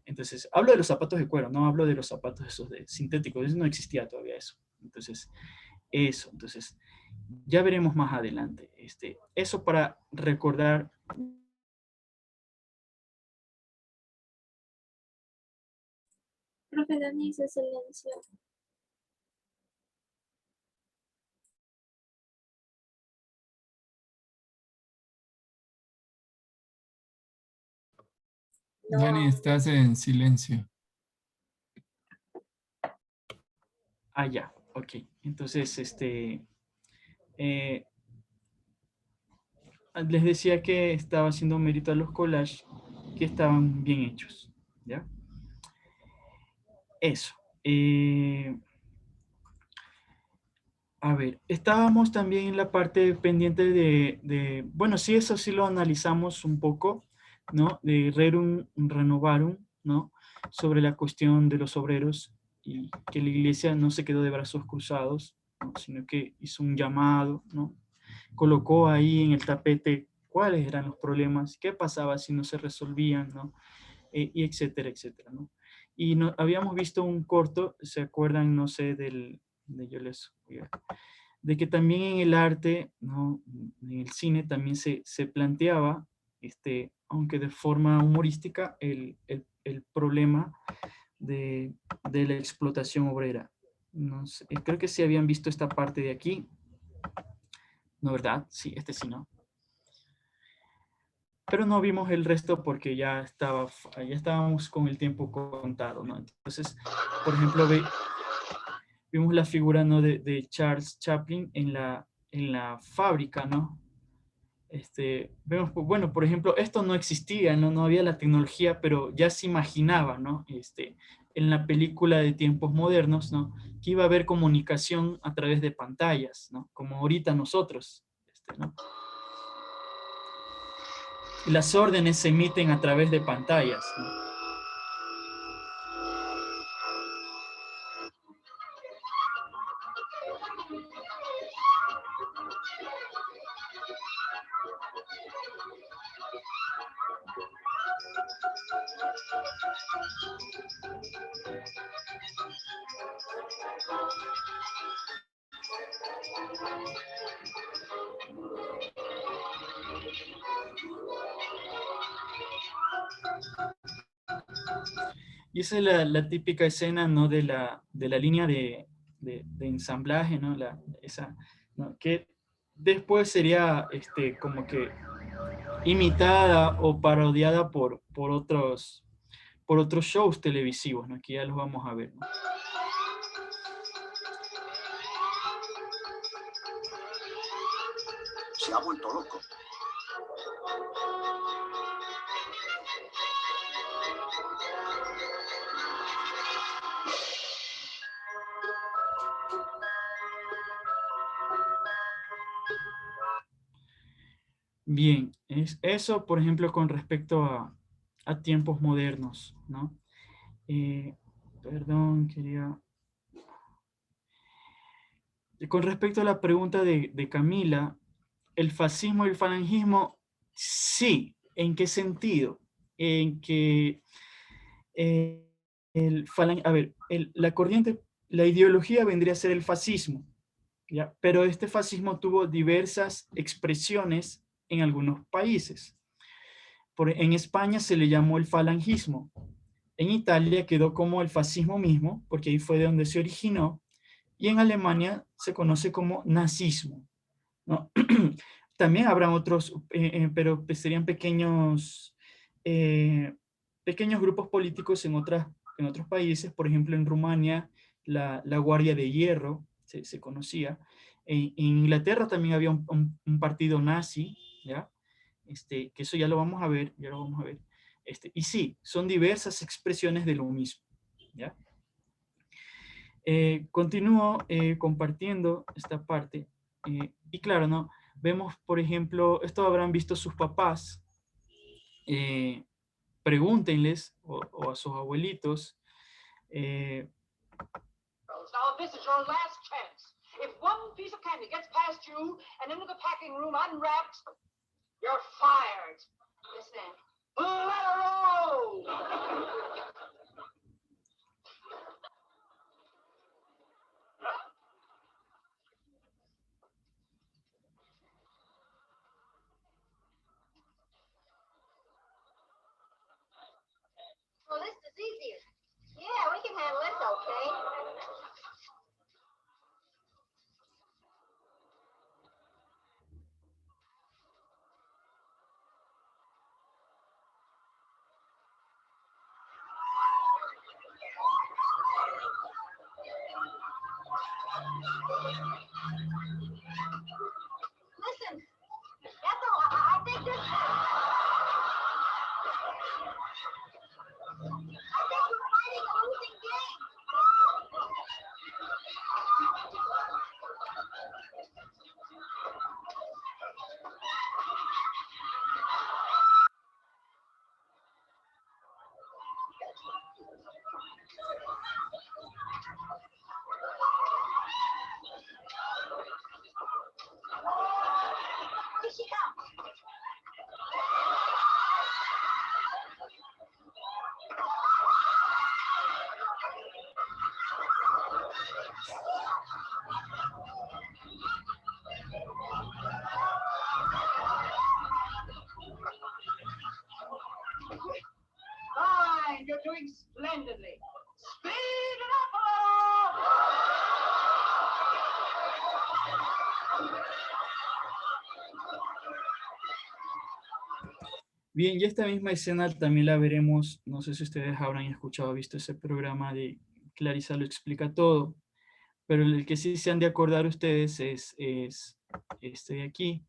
Entonces, hablo de los zapatos de cuero, no hablo de los zapatos esos de sintéticos, eso no existía todavía eso. Entonces, ya veremos más adelante. Eso para recordar Profe Dani se silenció. Dani, estás en silencio. Ah, ya, ok. Entonces, eh, les decía que estaba haciendo mérito a los collages que estaban bien hechos, ¿ya? Eso. A ver, estábamos también en la parte pendiente bueno, sí, eso sí lo analizamos un poco, ¿no? De Rerum Renovarum, ¿no? Sobre la cuestión de los obreros y que la iglesia no se quedó de brazos cruzados, ¿no? Sino que hizo un llamado, ¿no? Colocó ahí en el tapete cuáles eran los problemas, qué pasaba si no se resolvían, ¿no? Y etcétera, etcétera, ¿no? Y no, habíamos visto un corto, ¿se acuerdan? No sé, yo les voy a de que también en el arte, ¿no? En el cine también se planteaba, aunque de forma humorística, el problema de la explotación obrera. No sé, creo que sí habían visto esta parte de aquí, ¿no, verdad? Sí, sí, ¿no? Pero no vimos el resto porque ya estábamos con el tiempo contado, ¿no? Entonces, por ejemplo, vimos la figura, ¿no? de Charles Chaplin en la fábrica, ¿no? Vemos, pues, bueno, por ejemplo, esto no existía, ¿no? No había la tecnología, pero ya se imaginaba, ¿no? En la película de tiempos modernos, ¿no? Que iba a haber comunicación a través de pantallas, ¿no? Como ahorita nosotros, ¿no? Y las órdenes se emiten a través de pantallas, ¿no? Y esa es la típica escena, ¿no? De la línea de ensamblaje, ¿no? ¿no? Que después sería como que imitada o parodiada por otros shows televisivos, ¿no? Que ya los vamos a ver, ¿no? Se ha vuelto loco. Bien, eso, por ejemplo, con respecto a tiempos modernos, ¿no? Perdón, con respecto a la pregunta de Camila, ¿el fascismo y el falangismo? Sí. ¿En qué sentido? En que a ver, la ideología vendría a ser el fascismo, ¿ya? Pero este fascismo tuvo diversas expresiones en algunos países. En España se le llamó el falangismo. En Italia quedó como el fascismo mismo, porque ahí fue de donde se originó, y en Alemania se conoce como nazismo, ¿no? También habrán otros, pero pues serían eh, pequeños grupos políticos en otros países. Por ejemplo, en Rumania, la Guardia de Hierro se conocía. En Inglaterra también había un partido nazi, ¿ya? Que eso ya lo vamos a ver, ya lo vamos a ver. Y sí, son diversas expresiones de lo mismo, ¿ya? Continúo compartiendo esta parte. Y claro, ¿no? Vemos, por ejemplo, esto habrán visto sus papás. Pregúntenles, o a sus abuelitos. Now, this is your last chance. If one piece of candy gets past you and into the packing room unwrapped, you're fired. Listen. Let her roll! Well, this is easier. Yeah, we can handle doing splendidly. Speed it up a little! Bien, y esta misma escena también la veremos, no sé si ustedes habrán escuchado, visto ese programa de Clarissa lo explica todo, pero el que sí se han de acordar ustedes es este de aquí,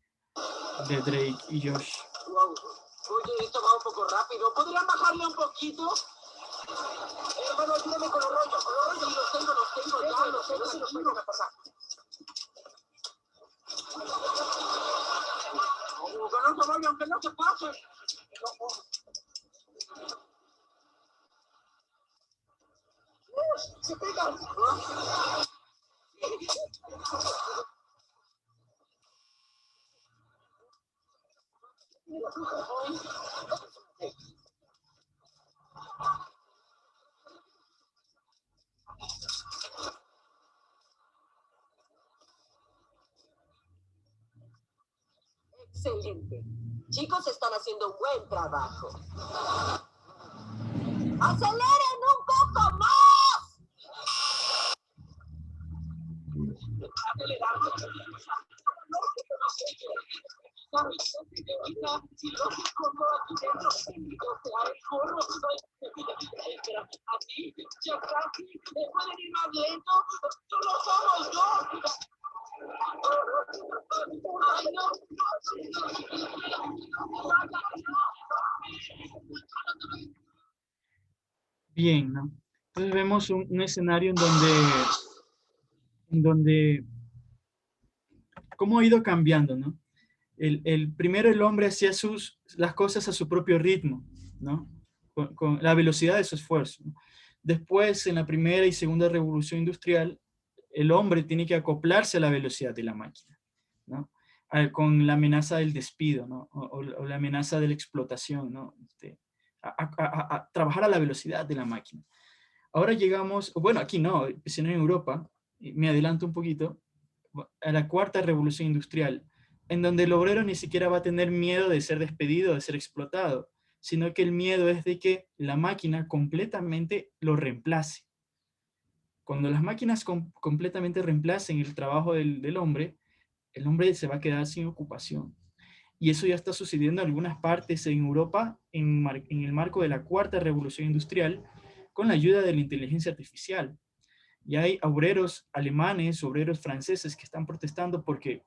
de Drake y Josh. Wow. Oye, esto va un poco rápido. ¿Podrían bajarle un poquito? Hermano, ayúdame con los rollos. Los tengo ya, los sé, no se los vayan a pasar. Que no se vayan, que no se pasen. Se pegan. Excelente. Chicos, están haciendo un buen trabajo. ¡Aceleren un poco más! Así, ya casi, pueden ir más lento. Solo somos dos. Ay, no. Bien, ¿no? Entonces vemos un escenario en donde cómo ha ido cambiando, ¿no? Primero el hombre hacía las cosas a su propio ritmo, ¿no? Con la velocidad de su esfuerzo, ¿no? Después, en la primera y segunda revolución industrial, el hombre tiene que acoplarse a la velocidad de la máquina, ¿no? Con la amenaza del despido, ¿no? O la amenaza de la explotación, ¿no? A trabajar a la velocidad de la máquina. Ahora llegamos, bueno, aquí no, sino en Europa, me adelanto un poquito, a la cuarta revolución industrial, en donde el obrero ni siquiera va a tener miedo de ser despedido, de ser explotado, sino que el miedo es de que la máquina completamente lo reemplace. Cuando las máquinas completamente reemplacen el trabajo del hombre, el hombre se va a quedar sin ocupación. Y eso ya está sucediendo en algunas partes en Europa en el marco de la cuarta revolución industrial con la ayuda de la inteligencia artificial. Y hay obreros alemanes, obreros franceses que están protestando porque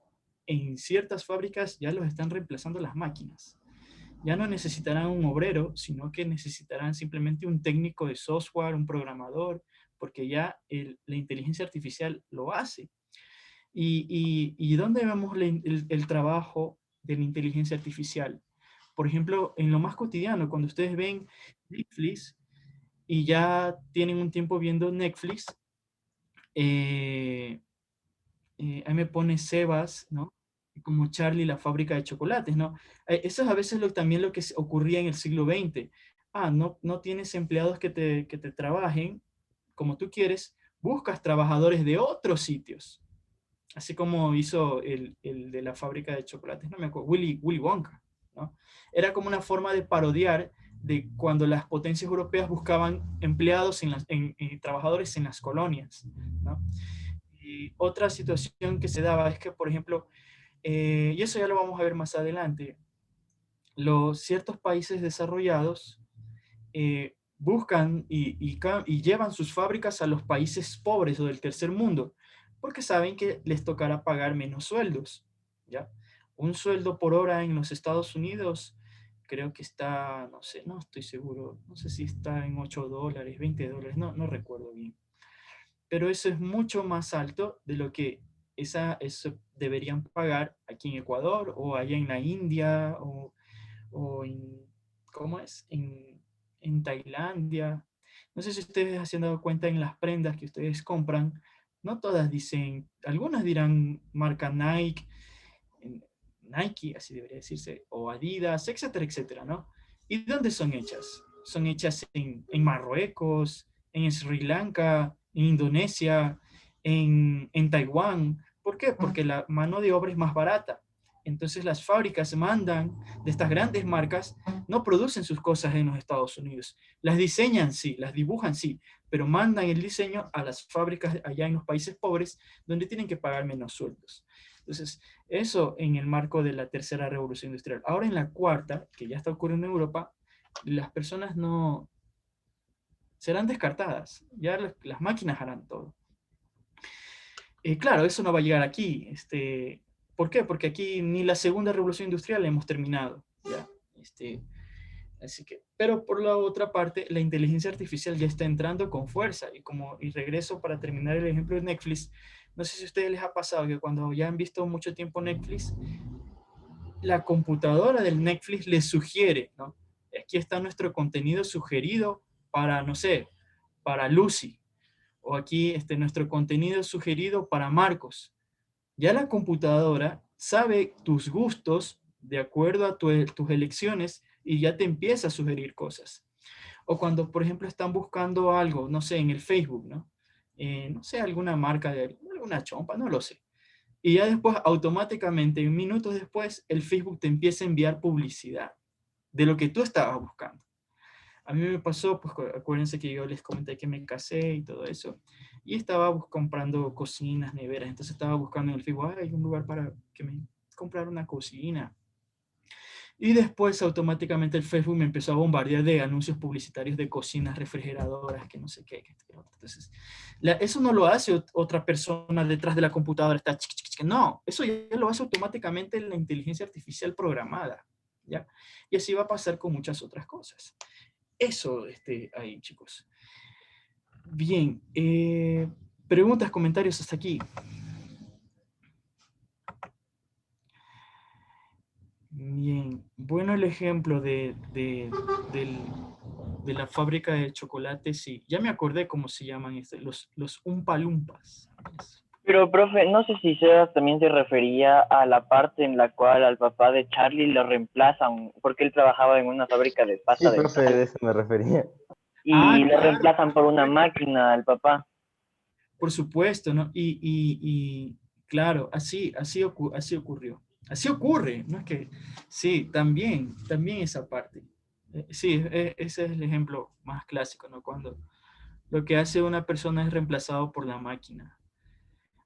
en ciertas fábricas ya los están reemplazando las máquinas. Ya no necesitarán un obrero, sino que necesitarán simplemente un técnico de software, un programador, porque ya la inteligencia artificial lo hace. ¿Y dónde vemos el trabajo de la inteligencia artificial? Por ejemplo, en lo más cotidiano, cuando ustedes ven Netflix y ya tienen un tiempo viendo Netflix, ahí me pone Sebas, ¿no? Como Charlie, la fábrica de chocolates, ¿no? Eso es a veces también lo que ocurría en el siglo XX. No tienes empleados que te trabajen como tú quieres, buscas trabajadores de otros sitios. Así como hizo el de la fábrica de chocolates, no me acuerdo, Willy Wonka, ¿no? Era como una forma de parodiar de cuando las potencias europeas buscaban empleados trabajadores en las colonias, ¿no? Y otra situación que se daba es que, por ejemplo, y eso ya lo vamos a ver más adelante, ciertos países desarrollados buscan y llevan sus fábricas a los países pobres o del tercer mundo, porque saben que les tocará pagar menos sueldos, ¿ya? Un sueldo por hora en los Estados Unidos creo que está, no sé, no estoy seguro, no sé si está en $8, $20, no recuerdo bien. Pero eso es mucho más alto de lo que eso deberían pagar aquí en Ecuador o allá en la India o en, ¿cómo es? En Tailandia. No sé si ustedes se han dado cuenta en las prendas que ustedes compran, no todas dicen, algunas dirán marca Nike, así debería decirse, o Adidas, etcétera, etcétera, ¿no? ¿Y dónde son hechas? Son hechas en Marruecos, en Sri Lanka, en Indonesia, en Taiwán. ¿Por qué? Porque la mano de obra es más barata. Entonces las fábricas mandan de estas grandes marcas, no producen sus cosas en los Estados Unidos. Las diseñan sí, las dibujan sí, pero mandan el diseño a las fábricas allá en los países pobres donde tienen que pagar menos sueldos. Entonces, eso en el marco de la tercera revolución industrial. Ahora en la cuarta, que ya está ocurriendo en Europa, las personas no serán descartadas. Ya las máquinas harán todo. Claro, eso no va a llegar aquí. ¿Por qué? Porque aquí ni la segunda revolución industrial hemos terminado. ¿Ya? Así que, pero por la otra parte, la inteligencia artificial ya está entrando con fuerza. Y regreso para terminar el ejemplo de Netflix, no sé si a ustedes les ha pasado que cuando ya han visto mucho tiempo Netflix, la computadora del Netflix les sugiere, ¿no? Aquí está nuestro contenido sugerido para, no sé, para Lucy. O aquí nuestro contenido sugerido para Marcos. Ya la computadora sabe tus gustos de acuerdo a tus elecciones y ya te empieza a sugerir cosas. O cuando, por ejemplo, están buscando algo, no sé, en el Facebook, ¿no? No sé, alguna marca de alguna chompa, no lo sé. Y ya después, automáticamente, minutos después, el Facebook te empieza a enviar publicidad de lo que tú estabas buscando. A mí me pasó, pues acuérdense que yo les comenté que me casé y todo eso, y estaba comprando cocinas, neveras, entonces estaba buscando en el Facebook, hay un lugar para que me comprar una cocina. Y después automáticamente el Facebook me empezó a bombardear de anuncios publicitarios de cocinas, refrigeradoras, que no sé qué. Entonces, eso no lo hace otra persona detrás de la computadora, está no, eso ya lo hace automáticamente la inteligencia artificial programada, ¿ya? Y así va a pasar con muchas otras cosas. Eso ahí, chicos. Bien, preguntas, comentarios hasta aquí. Bien, bueno el ejemplo de la fábrica de chocolates, sí. Ya me acordé cómo se llaman los Umpa Lumpas. Pero, profe, no sé si Sebas también se refería a la parte en la cual al papá de Charlie lo reemplazan, porque él trabajaba en una fábrica de pasta Sí, profe, de eso me refería. y lo claro, reemplazan por una máquina al papá. Por supuesto, ¿no? Y claro, así ocurrió. Así ocurre, ¿no? Es que, sí, también esa parte. Sí, ese es el ejemplo más clásico, ¿no? Cuando lo que hace una persona es reemplazado por la máquina.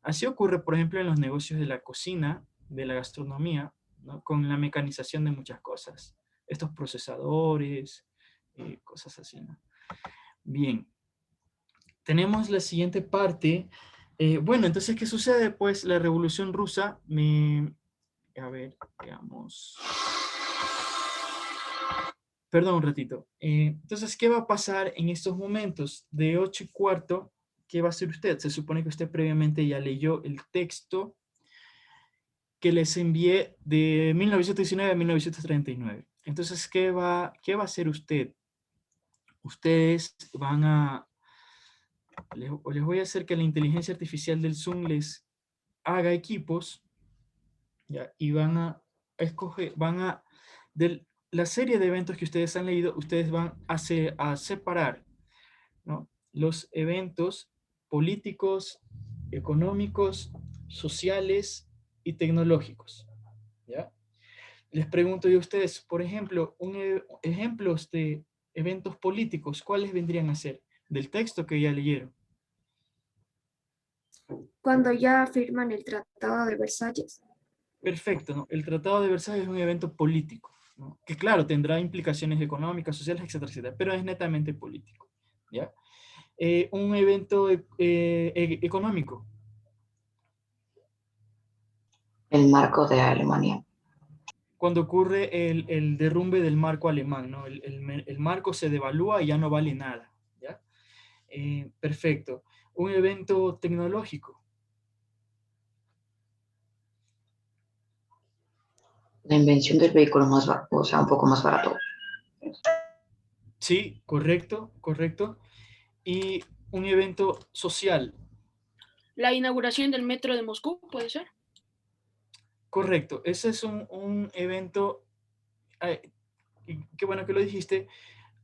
Así ocurre, por ejemplo, en los negocios de la cocina, de la gastronomía, ¿no? Con la mecanización de muchas cosas. Estos procesadores, cosas así, ¿no? Bien. Tenemos la siguiente parte. Bueno, entonces, ¿qué sucede? Pues la Revolución Rusa a ver, veamos. Perdón un ratito. Entonces, ¿qué va a pasar en estos momentos? De 8:15, ¿qué va a hacer usted? Se supone que usted previamente ya leyó el texto que les envié de 1919 a 1939. Entonces, ¿qué va a hacer usted? Ustedes van a... Les voy a hacer que la inteligencia artificial del Zoom les haga equipos, ¿ya? Y van a escoger, de la serie de eventos que ustedes han leído, ustedes van a separar, ¿no? Los eventos políticos, económicos, sociales y tecnológicos, ¿ya? Les pregunto yo a ustedes, por ejemplo, ejemplos de eventos políticos, ¿cuáles vendrían a ser? Del texto que ya leyeron. Cuando ya firman el Tratado de Versalles. Perfecto, ¿no? El Tratado de Versalles es un evento político, ¿no? Que claro, tendrá implicaciones económicas, sociales, etcétera, etcétera, pero es netamente político, ¿ya? Un evento económico. El marco de Alemania. Cuando ocurre el derrumbe del marco alemán, ¿no? El marco se devalúa y ya no vale nada, ¿ya? Perfecto. Un evento tecnológico. La invención del vehículo más barato, o sea, un poco más barato. Sí, correcto, correcto. Y un evento social. La inauguración del metro de Moscú, ¿puede ser? Correcto, ese es un evento, qué bueno que lo dijiste,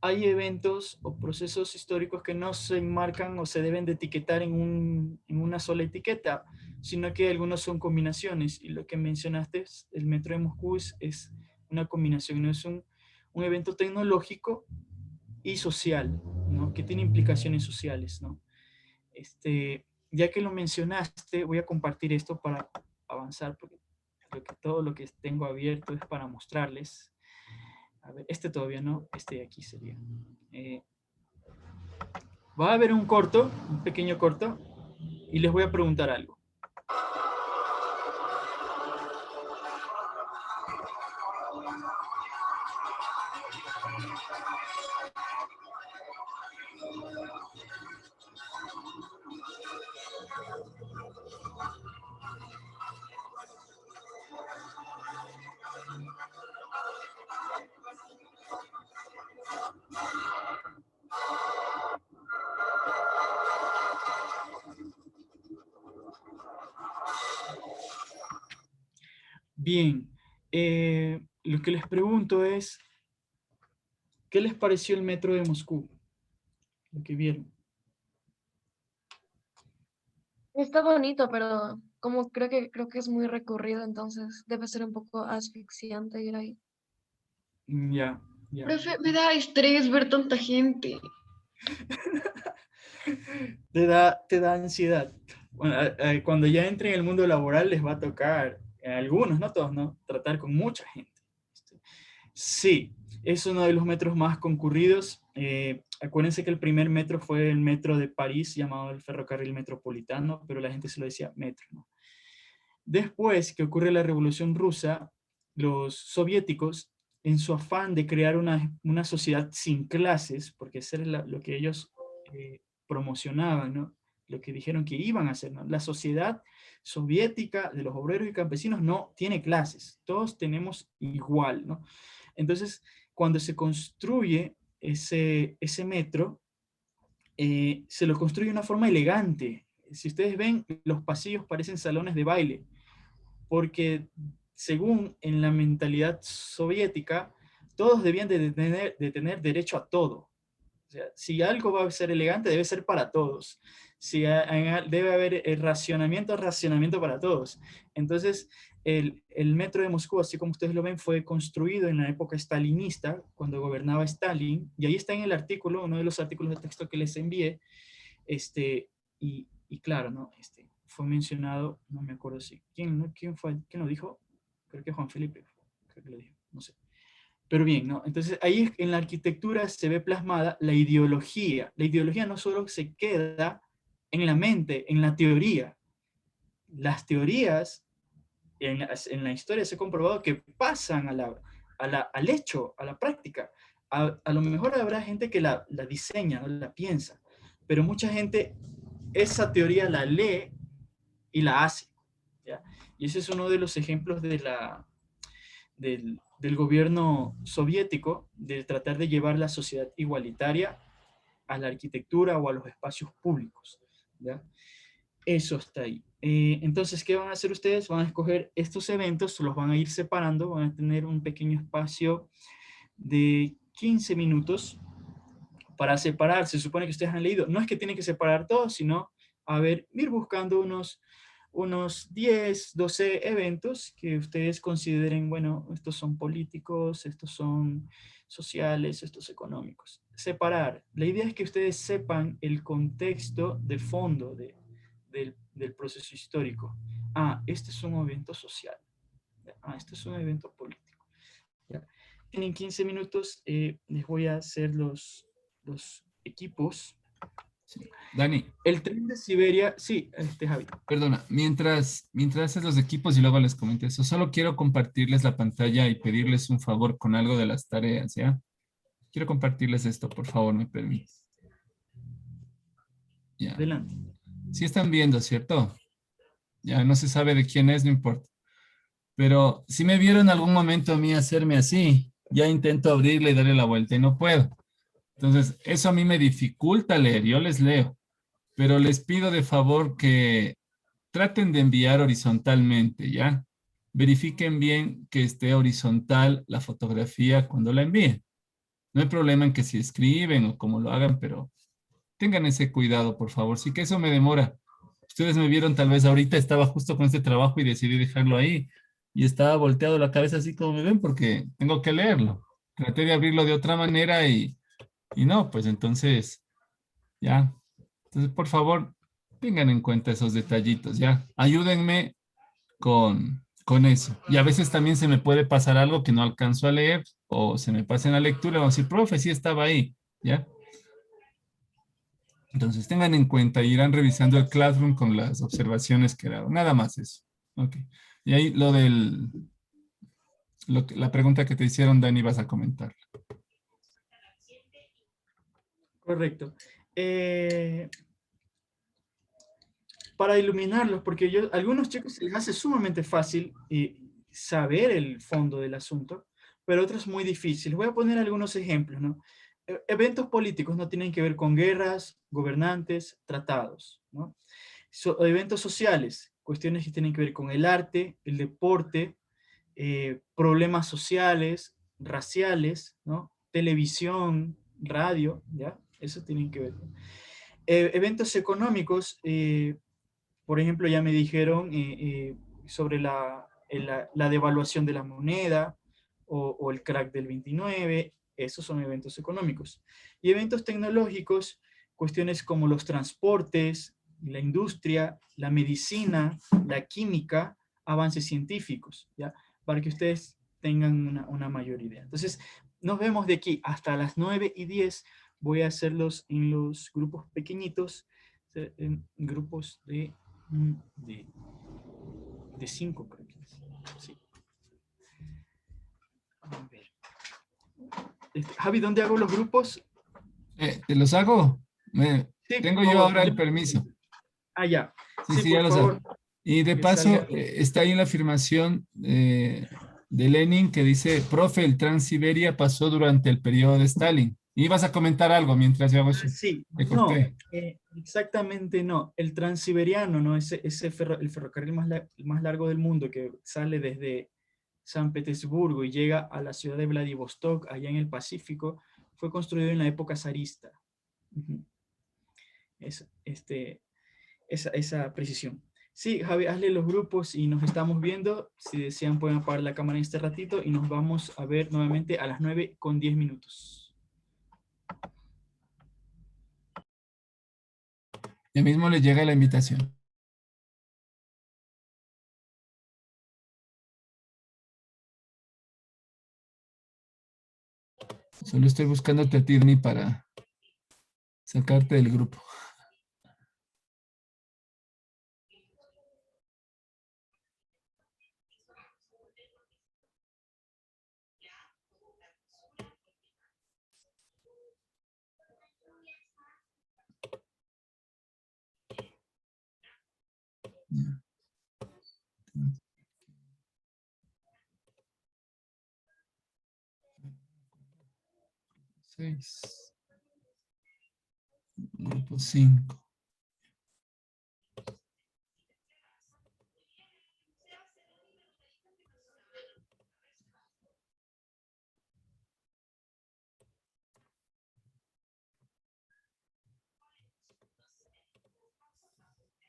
hay eventos o procesos históricos que no se enmarcan o se deben de etiquetar en una sola etiqueta, sino que algunos son combinaciones. Y lo que mencionaste, el metro de Moscú es una combinación, no es un evento tecnológico y social, ¿no? Que tiene implicaciones sociales, ¿no? Ya que lo mencionaste, voy a compartir esto para avanzar, porque creo que todo lo que tengo abierto es para mostrarles. A ver, todavía no, de aquí sería. Va a haber un corto, un pequeño corto, y les voy a preguntar algo. Bien, lo que les pregunto es, ¿qué les pareció el metro de Moscú? Lo que vieron. Está bonito, pero como creo que es muy recurrido, entonces debe ser un poco asfixiante ir ahí. Ya. Profe, me da estrés ver tanta gente. Te da ansiedad. Bueno, cuando ya entren en el mundo laboral les va a tocar, algunos, no todos, ¿no? Tratar con mucha gente. Sí, es uno de los metros más concurridos. Acuérdense que el primer metro fue el metro de París, llamado el ferrocarril metropolitano, pero la gente se lo decía metro, ¿no? Después que ocurre la Revolución Rusa, los soviéticos, en su afán de crear una sociedad sin clases, porque eso era lo que ellos promocionaban, ¿no? Lo que dijeron que iban a hacer, ¿no? La sociedad soviética de los obreros y campesinos no tiene clases, todos tenemos igual, ¿no? Entonces, cuando se construye ese metro, se lo construye de una forma elegante. Si ustedes ven, los pasillos parecen salones de baile, porque según en la mentalidad soviética, todos debían de tener derecho a todo. O sea, si algo va a ser elegante, debe ser para todos. Si debe haber racionamiento para todos. Entonces, el metro de Moscú, así como ustedes lo ven, fue construido en la época stalinista, cuando gobernaba Stalin, y ahí está en el artículo, uno de los artículos de texto que les envié, y claro, ¿no? Fue mencionado, no me acuerdo si, ¿quién lo dijo? Creo que Juan Felipe, creo que lo dijo, no sé. Pero bien, ¿no? Entonces ahí en la arquitectura se ve plasmada la ideología. La ideología no solo se queda en la mente, en la teoría. Las teorías en la historia se ha comprobado que pasan al hecho, a la práctica. A lo mejor habrá gente que la diseña, ¿no? La piensa, pero mucha gente esa teoría la lee y la hace, ¿ya? Y ese es uno de los ejemplos del gobierno soviético, de tratar de llevar la sociedad igualitaria a la arquitectura o a los espacios públicos, ¿ya? Eso está ahí. Entonces, ¿qué van a hacer ustedes? Van a escoger estos eventos, los van a ir separando, van a tener un pequeño espacio de 15 minutos para separar. Se supone que ustedes han leído. No es que tienen que separar todos, sino, ir buscando unos 10, 12 eventos que ustedes consideren, bueno, estos son políticos, estos son sociales, estos económicos. Separar. La idea es que ustedes sepan el contexto de fondo del proceso histórico. Este es un evento social. Este es un evento político. ¿Ya? Tienen 15 minutos. Les voy a hacer los equipos. Sí. Dani. El tren de Siberia, sí, Javi. Perdona, mientras haces los equipos y luego les comento eso, solo quiero compartirles la pantalla y pedirles un favor con algo de las tareas, ¿ya? Quiero compartirles esto, por favor, ¿me permites? Ya. Adelante. Sí están viendo, ¿cierto? Ya, no se sabe de quién es, no importa. Pero si me vieron en algún momento a mí hacerme así, ya intento abrirle y darle la vuelta y no puedo. Entonces, eso a mí me dificulta leer, yo les leo, pero les pido de favor que traten de enviar horizontalmente, ¿ya? Verifiquen bien que esté horizontal la fotografía cuando la envíen. No hay problema en que si escriben o como lo hagan, pero tengan ese cuidado, por favor. Sí que eso me demora. Ustedes me vieron tal vez ahorita, estaba justo con este trabajo y decidí dejarlo ahí. Y estaba volteado la cabeza así como me ven porque tengo que leerlo. Traté de abrirlo de otra manera y no, pues entonces, ya. Entonces, por favor, tengan en cuenta esos detallitos, ya. Ayúdenme con eso. Y a veces también se me puede pasar algo que no alcanzo a leer o se me pasa en la lectura. Vamos a decir, profe, sí estaba ahí, ¿ya? Entonces tengan en cuenta, irán revisando el Classroom con las observaciones que he dado. Nada más eso. Ok. Y ahí la pregunta que te hicieron, Dani, vas a comentar. Correcto. Para iluminarlos, porque algunos chicos se les hace sumamente fácil saber el fondo del asunto, pero otros muy difícil. Voy a poner algunos ejemplos, ¿no? Eventos políticos no tienen que ver con guerras, gobernantes, tratados, ¿no? Eventos sociales, cuestiones que tienen que ver con el arte, el deporte, problemas sociales, raciales, ¿no? Televisión, radio, ¿ya? Eso tienen que ver. Eventos económicos, por ejemplo, ya me dijeron sobre la devaluación de la moneda o el crack del 29, esos son eventos económicos. Y eventos tecnológicos, cuestiones como los transportes, la industria, la medicina, la química, avances científicos, ¿ya? Para que ustedes tengan una mayor idea. Entonces, nos vemos de aquí hasta las 9:10. Voy a hacerlos en los grupos pequeñitos, en grupos de 5, creo que es. Sí. A ver. Javi, ¿dónde hago los grupos? ¿Te los hago? Sí, Tengo por yo favor. ahora el permiso. Ah, ya. Sí, Sí, sí, por ya lo favor. sé. Y de Que paso, salga. está ahí en la afirmación de Lenin que dice, profe, el Transiberia pasó durante el periodo de Stalin. Y vas a comentar algo mientras yo hago eso. Sí, Te no, corté. exactamente no. El Transiberiano, ¿no? El ferrocarril el más largo del mundo que sale desde San Petersburgo y llega a la ciudad de Vladivostok, allá en el Pacífico, fue construido en la época zarista. Ujú. Esa precisión. Sí, Javi, hazle los grupos y nos estamos viendo. Si desean pueden apagar la cámara en este ratito y nos vamos a ver nuevamente a las 9:10. Ya mismo le llega la invitación. Solo estoy buscándote a ti, Dani, para sacarte del grupo. Seis. Grupo 5.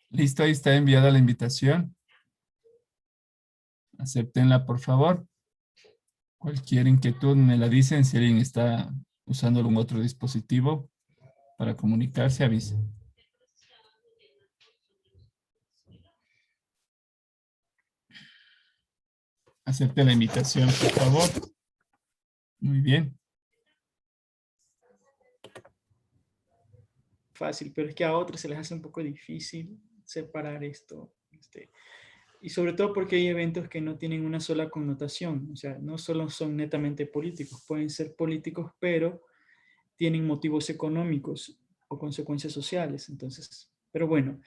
Listo, ahí está enviada la invitación. Acéptenla, por favor. Cualquier inquietud me la dicen. Si alguien está usando algún otro dispositivo para comunicarse, avise. Acepte la invitación, por favor. Muy bien. Fácil, pero es que a otros se les hace un poco difícil separar esto. Y sobre todo porque hay eventos que no tienen una sola connotación, o sea, no solo son netamente políticos, pueden ser políticos, pero tienen motivos económicos o consecuencias sociales. Entonces, pero bueno,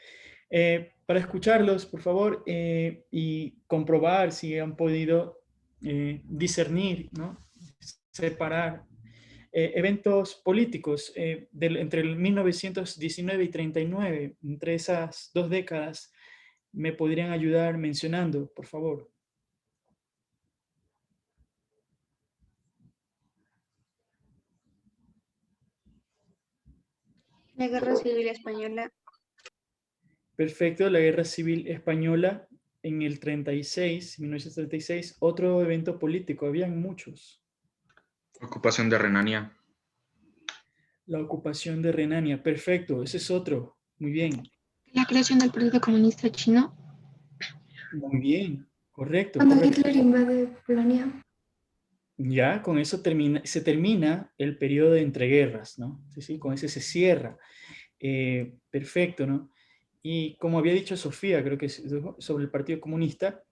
para escucharlos, por favor, y comprobar si han podido discernir, ¿no? Separar eventos políticos entre el 1919 y 39, entre esas 2 décadas, me podrían ayudar mencionando, por favor. La Guerra Civil Española. Perfecto, la Guerra Civil Española en el 36, 1936, otro evento político, habían muchos. Ocupación de Renania. La ocupación de Renania, perfecto, ese es otro, muy bien. La creación del Partido Comunista Chino. Muy bien, correcto, Cuando correcto. Hitler invade Polonia. Ya, con eso se termina el periodo de entreguerras, ¿no? Sí, sí, con ese se cierra. Perfecto, ¿no? Y como había dicho Sofía, creo que sobre el Partido Comunista,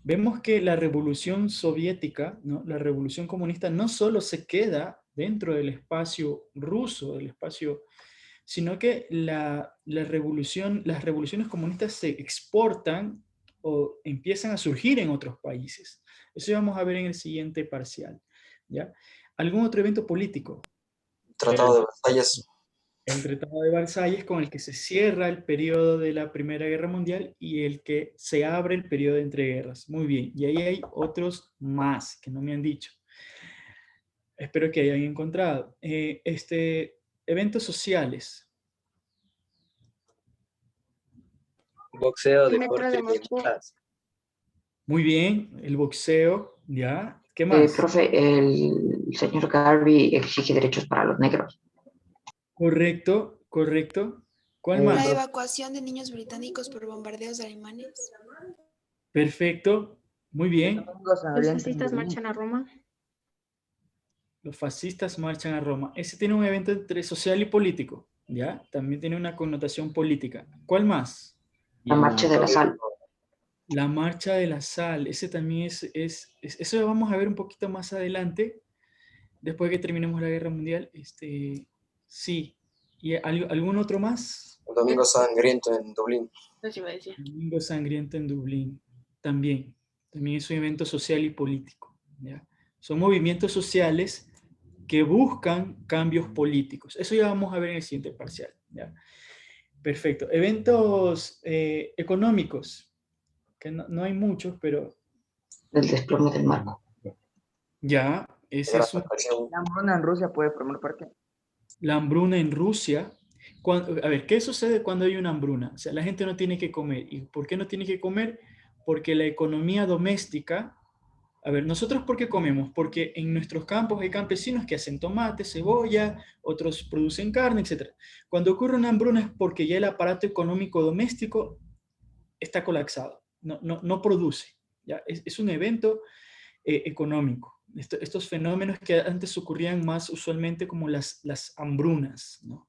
vemos que la revolución soviética, ¿no? La revolución comunista no solo se queda dentro del espacio ruso, del espacio, sino que las revoluciones comunistas se exportan o empiezan a surgir en otros países. Eso vamos a ver en el siguiente parcial, ¿ya? ¿Algún otro evento político? Tratado de Versalles. El Tratado de Versalles, con el que se cierra el periodo de la Primera Guerra Mundial y el que se abre el periodo de entreguerras. Muy bien, y ahí hay otros más que no me han dicho. Espero que hayan encontrado. Eventos sociales. Boxeo, El metro deporte de y Moscú. jazz. Muy bien, el boxeo, ¿ya? ¿Qué más? Profe, el señor Garvey exige derechos para los negros. Correcto, correcto. ¿Cuál La más? evacuación de niños británicos por bombardeos alemanes. Perfecto, muy bien. Los fascistas marchan a Roma. Los fascistas marchan a Roma. Ese tiene un evento entre social y político, ¿ya? También tiene una connotación política. ¿Cuál más? La marcha de la sal. La marcha de la sal. Ese también eso lo vamos a ver un poquito más adelante, después que terminemos la Guerra Mundial. Sí. ¿Y algún otro más? El Domingo Sangriento en Dublín. Eso iba a decir. Domingo Sangriento en Dublín. También es un evento social y político, ¿ya? Son movimientos sociales que buscan cambios políticos. Eso ya vamos a ver en el siguiente parcial, ¿ya? Perfecto. Eventos económicos, que no hay muchos, pero... El desplome del marco. Ya, ese es un... La hambruna en Rusia puede formar parte. La hambruna en Rusia. A ver, ¿qué sucede cuando hay una hambruna? O sea, la gente no tiene que comer. ¿Y por qué no tiene que comer? Porque la economía doméstica... A ver, ¿nosotros por qué comemos? Porque en nuestros campos hay campesinos que hacen tomate, cebolla, otros producen carne, etc. Cuando ocurre una hambruna es porque ya el aparato económico doméstico está colapsado, no produce. ¿Ya? Es un evento económico. Estos fenómenos que antes ocurrían más usualmente como las hambrunas, ¿no?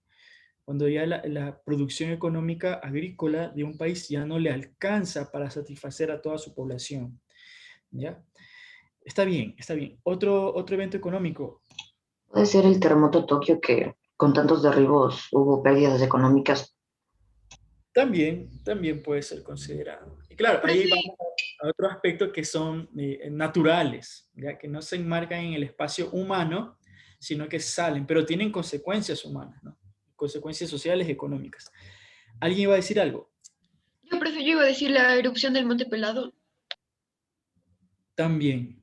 Cuando ya la producción económica agrícola de un país ya no le alcanza para satisfacer a toda su población. ¿Ya? Está bien, está bien. Otro evento económico. Puede ser el terremoto de Tokio, que con tantos derribos hubo pérdidas económicas. También puede ser considerado. Y claro, ahí vamos a otro aspecto que son naturales, ya que no se enmarcan en el espacio humano, sino que salen, pero tienen consecuencias humanas, ¿no? Consecuencias sociales y económicas. ¿Alguien iba a decir algo? Yo iba a decir la erupción del Monte Pelado. También.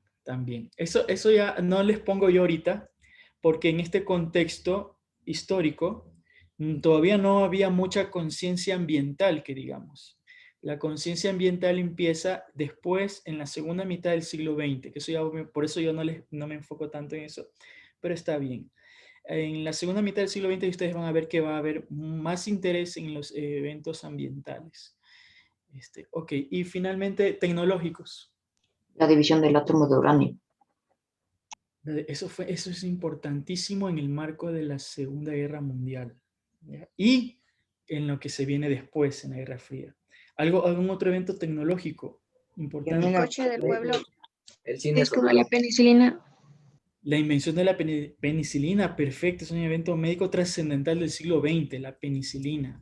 Eso ya no les pongo yo ahorita, porque en este contexto histórico todavía no había mucha conciencia ambiental, que digamos. La conciencia ambiental empieza después, en la segunda mitad del siglo XX, que eso ya, por eso yo no me enfoco tanto en eso, pero está bien. En la segunda mitad del siglo XX ustedes van a ver que va a haber más interés en los eventos ambientales. Ok, y finalmente tecnológicos. La división del átomo de uranio. Eso es importantísimo en el marco de la Segunda Guerra Mundial, ¿ya? Y en lo que se viene después, en la Guerra Fría. ¿Algún otro evento tecnológico importante? El coche del pueblo. El cine Es como la penicilina. La invención de la penicilina, perfecto, es un evento médico trascendental del siglo XX, la penicilina.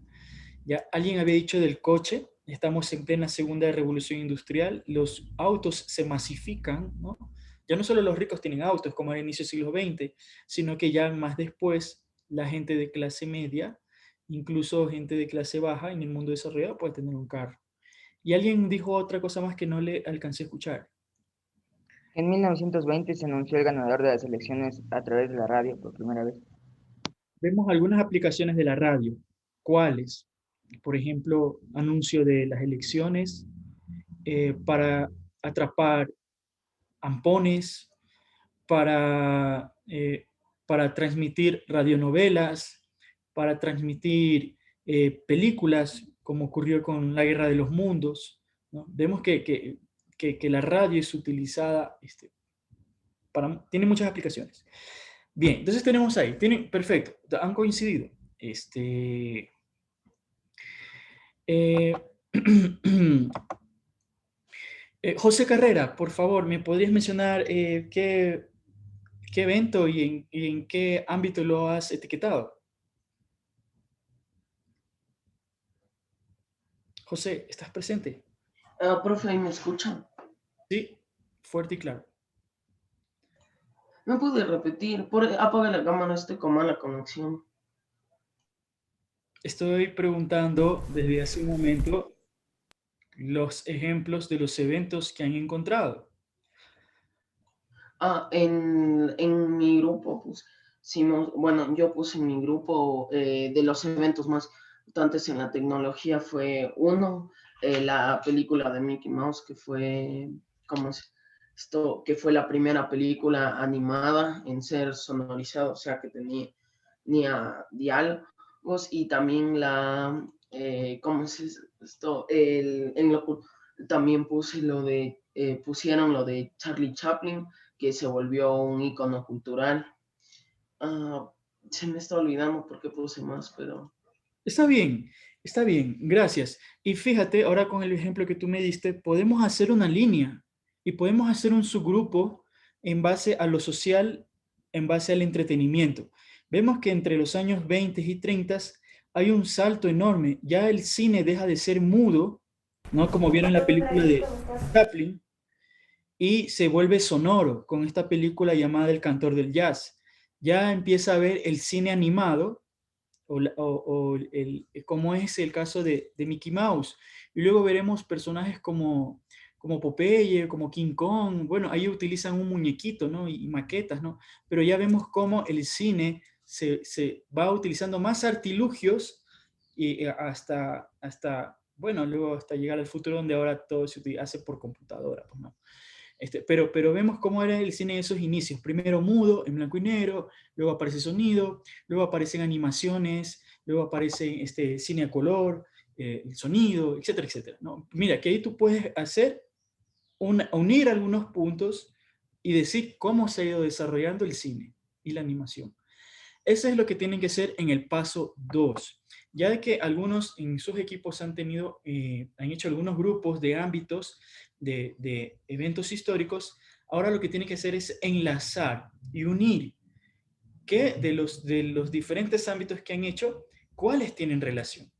¿Ya? Alguien había dicho del coche, estamos en plena segunda revolución industrial, los autos se masifican, ¿no? Ya no solo los ricos tienen autos como al inicio del siglo XX, sino que ya más después la gente de clase media, incluso gente de clase baja en el mundo desarrollado puede tener un carro. Y alguien dijo otra cosa más que no le alcancé a escuchar. En 1920 se anunció el ganador de las elecciones a través de la radio por primera vez. vemos algunas aplicaciones de la radio. ¿Cuáles? Por ejemplo, anuncio de las elecciones para atrapar ampones, para transmitir radionovelas, para transmitir películas, como ocurrió con La Guerra de los Mundos, ¿no? Vemos que la radio es utilizada, tiene muchas aplicaciones. Bien, entonces tenemos ahí, perfecto, han coincidido. José Carrera, por favor, ¿me podrías mencionar qué evento y en qué ámbito lo has etiquetado? José, ¿estás presente? Profe, ¿me escuchan? Sí, fuerte y claro. ¿Me puede repetir? Apaga la cámara, estoy con mala conexión. Estoy preguntando desde hace un momento los ejemplos de los eventos que han encontrado. En mi grupo pusimos, bueno, yo puse en mi grupo de los eventos más importantes en la tecnología fue uno, la película de Mickey Mouse, que fue, que fue la primera película animada en ser sonorizada, o sea que tenía diálogos, y también también pusieron lo de Charlie Chaplin, que se volvió un icono cultural. Se me está olvidando por qué puse más, pero... Está bien, gracias. Y fíjate, ahora con el ejemplo que tú me diste, podemos hacer una línea y podemos hacer un subgrupo en base a lo social, en base al entretenimiento. Vemos que entre los años 20 y 30 hay un salto enorme. Ya el cine deja de ser mudo, ¿no? Como vieron en la película de Chaplin, y se vuelve sonoro con esta película llamada El Cantor del Jazz. Ya empieza a ver el cine animado, como es el caso de Mickey Mouse. Y luego veremos personajes como Popeye, como King Kong. Bueno, ahí utilizan un muñequito, ¿no? Y maquetas, ¿no? Pero ya vemos cómo el cine se va utilizando más artilugios y bueno, luego hasta llegar al futuro donde ahora todo se hace por computadora, pues, ¿no? Pero vemos cómo era el cine en esos inicios. Primero mudo, en blanco y negro, luego aparece sonido, luego aparecen animaciones, luego aparece cine a color, el sonido, etcétera, etcétera, ¿no? Mira, que ahí tú puedes unir algunos puntos y decir cómo se ha ido desarrollando el cine y la animación. Eso es lo que tienen que hacer en el paso 2. Ya de que algunos en sus equipos han hecho algunos grupos de ámbitos de eventos históricos, ahora lo que tienen que hacer es enlazar y unir que de los diferentes ámbitos que han hecho, cuáles tienen relación.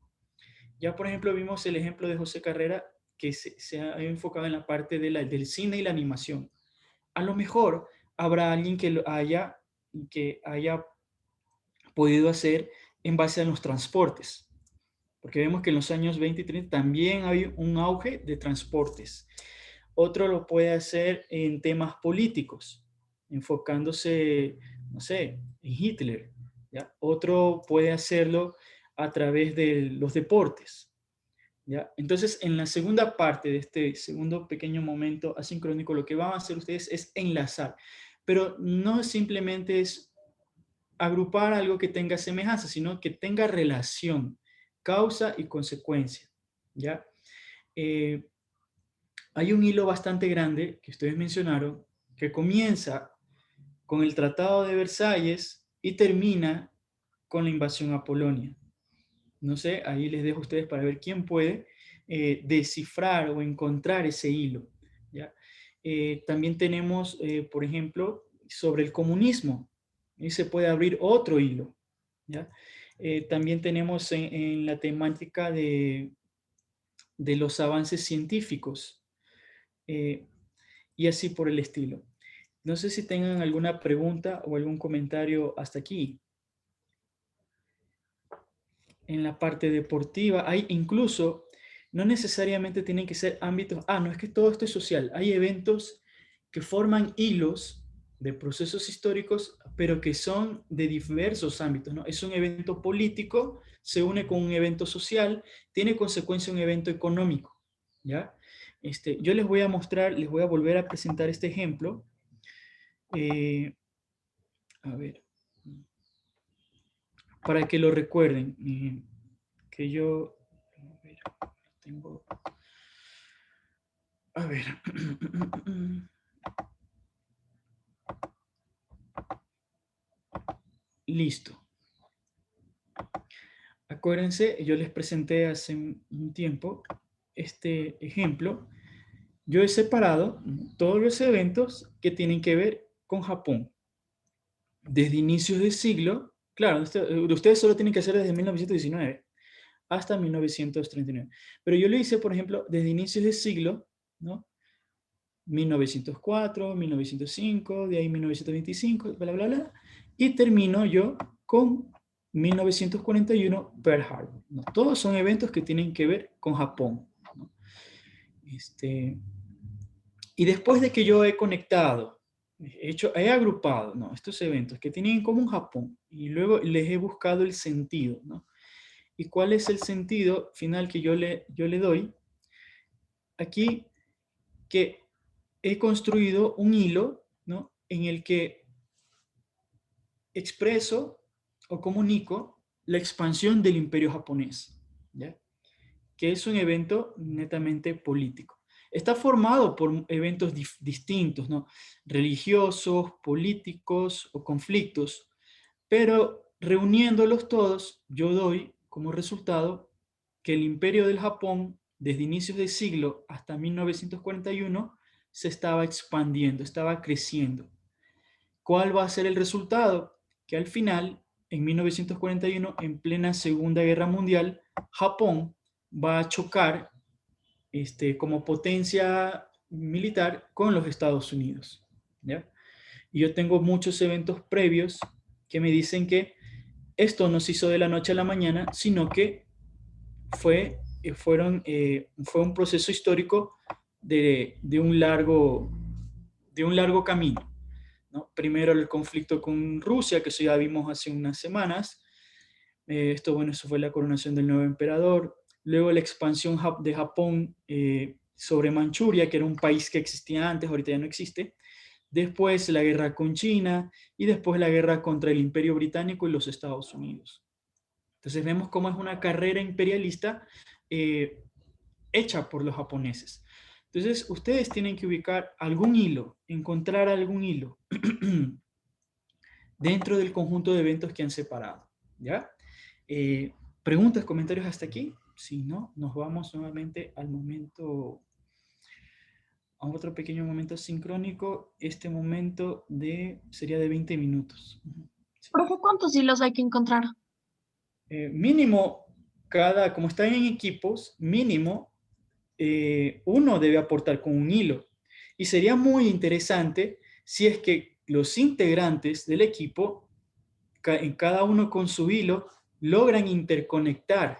Ya, por ejemplo, vimos el ejemplo de José Carrera, que se ha enfocado en la parte del cine y la animación. A lo mejor habrá alguien que haya podido hacer en base a los transportes, porque vemos que en los años 20 y 30 también hay un auge de transportes. Otro lo puede hacer en temas políticos, enfocándose, no sé, en Hitler, ¿ya? Otro puede hacerlo a través de los deportes, ¿ya? Entonces, en la segunda parte de este segundo pequeño momento asincrónico, lo que van a hacer ustedes es enlazar, pero no simplemente es agrupar algo que tenga semejanza, sino que tenga relación, causa y consecuencia, ¿ya? Hay un hilo bastante grande que ustedes mencionaron, que comienza con el Tratado de Versalles y termina con la invasión a Polonia. No sé, ahí les dejo a ustedes para ver quién puede descifrar o encontrar ese hilo, ¿ya? También tenemos, por ejemplo, sobre el comunismo, y se puede abrir otro hilo, ¿ya? También tenemos en la temática de los avances científicos, y así por el estilo. No sé si tengan alguna pregunta o algún comentario hasta aquí. En la parte deportiva hay incluso, no necesariamente tienen que ser ámbitos, no es que todo esto es social, hay eventos que forman hilos, de procesos históricos, pero que son de diversos ámbitos, ¿no? Es un evento político, se une con un evento social, tiene consecuencia un evento económico, ¿ya? Yo les voy a mostrar, les voy a volver a presentar este ejemplo. A ver, para que lo recuerden, que yo, a ver, tengo, a ver, listo. Acuérdense, yo les presenté hace un tiempo este ejemplo. Yo he separado todos los eventos que tienen que ver con Japón. Desde inicios de siglo, claro, ustedes solo tienen que hacer desde 1919 hasta 1939. Pero yo lo hice, por ejemplo, desde inicios de siglo, ¿no? 1904, 1905, de ahí 1925, bla, bla, bla. Y termino yo con 1941, Pearl Harbor, ¿no? Todos son eventos que tienen que ver con Japón, ¿no? Y después de que yo he conectado, he agrupado, ¿no?, estos eventos que tienen en común Japón, y luego les he buscado el sentido, ¿no? ¿Y cuál es el sentido final que yo le doy? Aquí, que he construido un hilo, ¿no?, en el que expreso o comunico la expansión del imperio japonés, ¿ya?, que es un evento netamente político. Está formado por eventos distintos, ¿no?, religiosos, políticos o conflictos, pero reuniéndolos todos, yo doy como resultado que el imperio del Japón, desde inicios del siglo hasta 1941, se estaba expandiendo, estaba creciendo. ¿Cuál va a ser el resultado? Que al final, en 1941, en plena Segunda Guerra Mundial, Japón va a chocar como potencia militar con los Estados Unidos, ¿ya? Y yo tengo muchos eventos previos que me dicen que esto no se hizo de la noche a la mañana, sino que fue un proceso histórico de un largo camino, ¿no? Primero el conflicto con Rusia, que eso ya vimos hace unas semanas. Eso fue la coronación del nuevo emperador. Luego la expansión de Japón sobre Manchuria, que era un país que existía antes, ahorita ya no existe. Después la guerra con China y después la guerra contra el Imperio Británico y los Estados Unidos. Entonces vemos cómo es una carrera imperialista hecha por los japoneses. Entonces ustedes tienen que ubicar algún hilo, encontrar algún hilo dentro del conjunto de eventos que han separado, ¿ya? ¿Preguntas, comentarios hasta aquí? Si no, nos vamos nuevamente al momento, a otro pequeño momento sincrónico. Este momento sería de 20 minutos. Profe, ¿cuántos hilos hay que encontrar? Mínimo, como están en equipos, mínimo uno debe aportar con un hilo. Y sería muy interesante si es que los integrantes del equipo, en cada uno con su hilo, logran interconectar.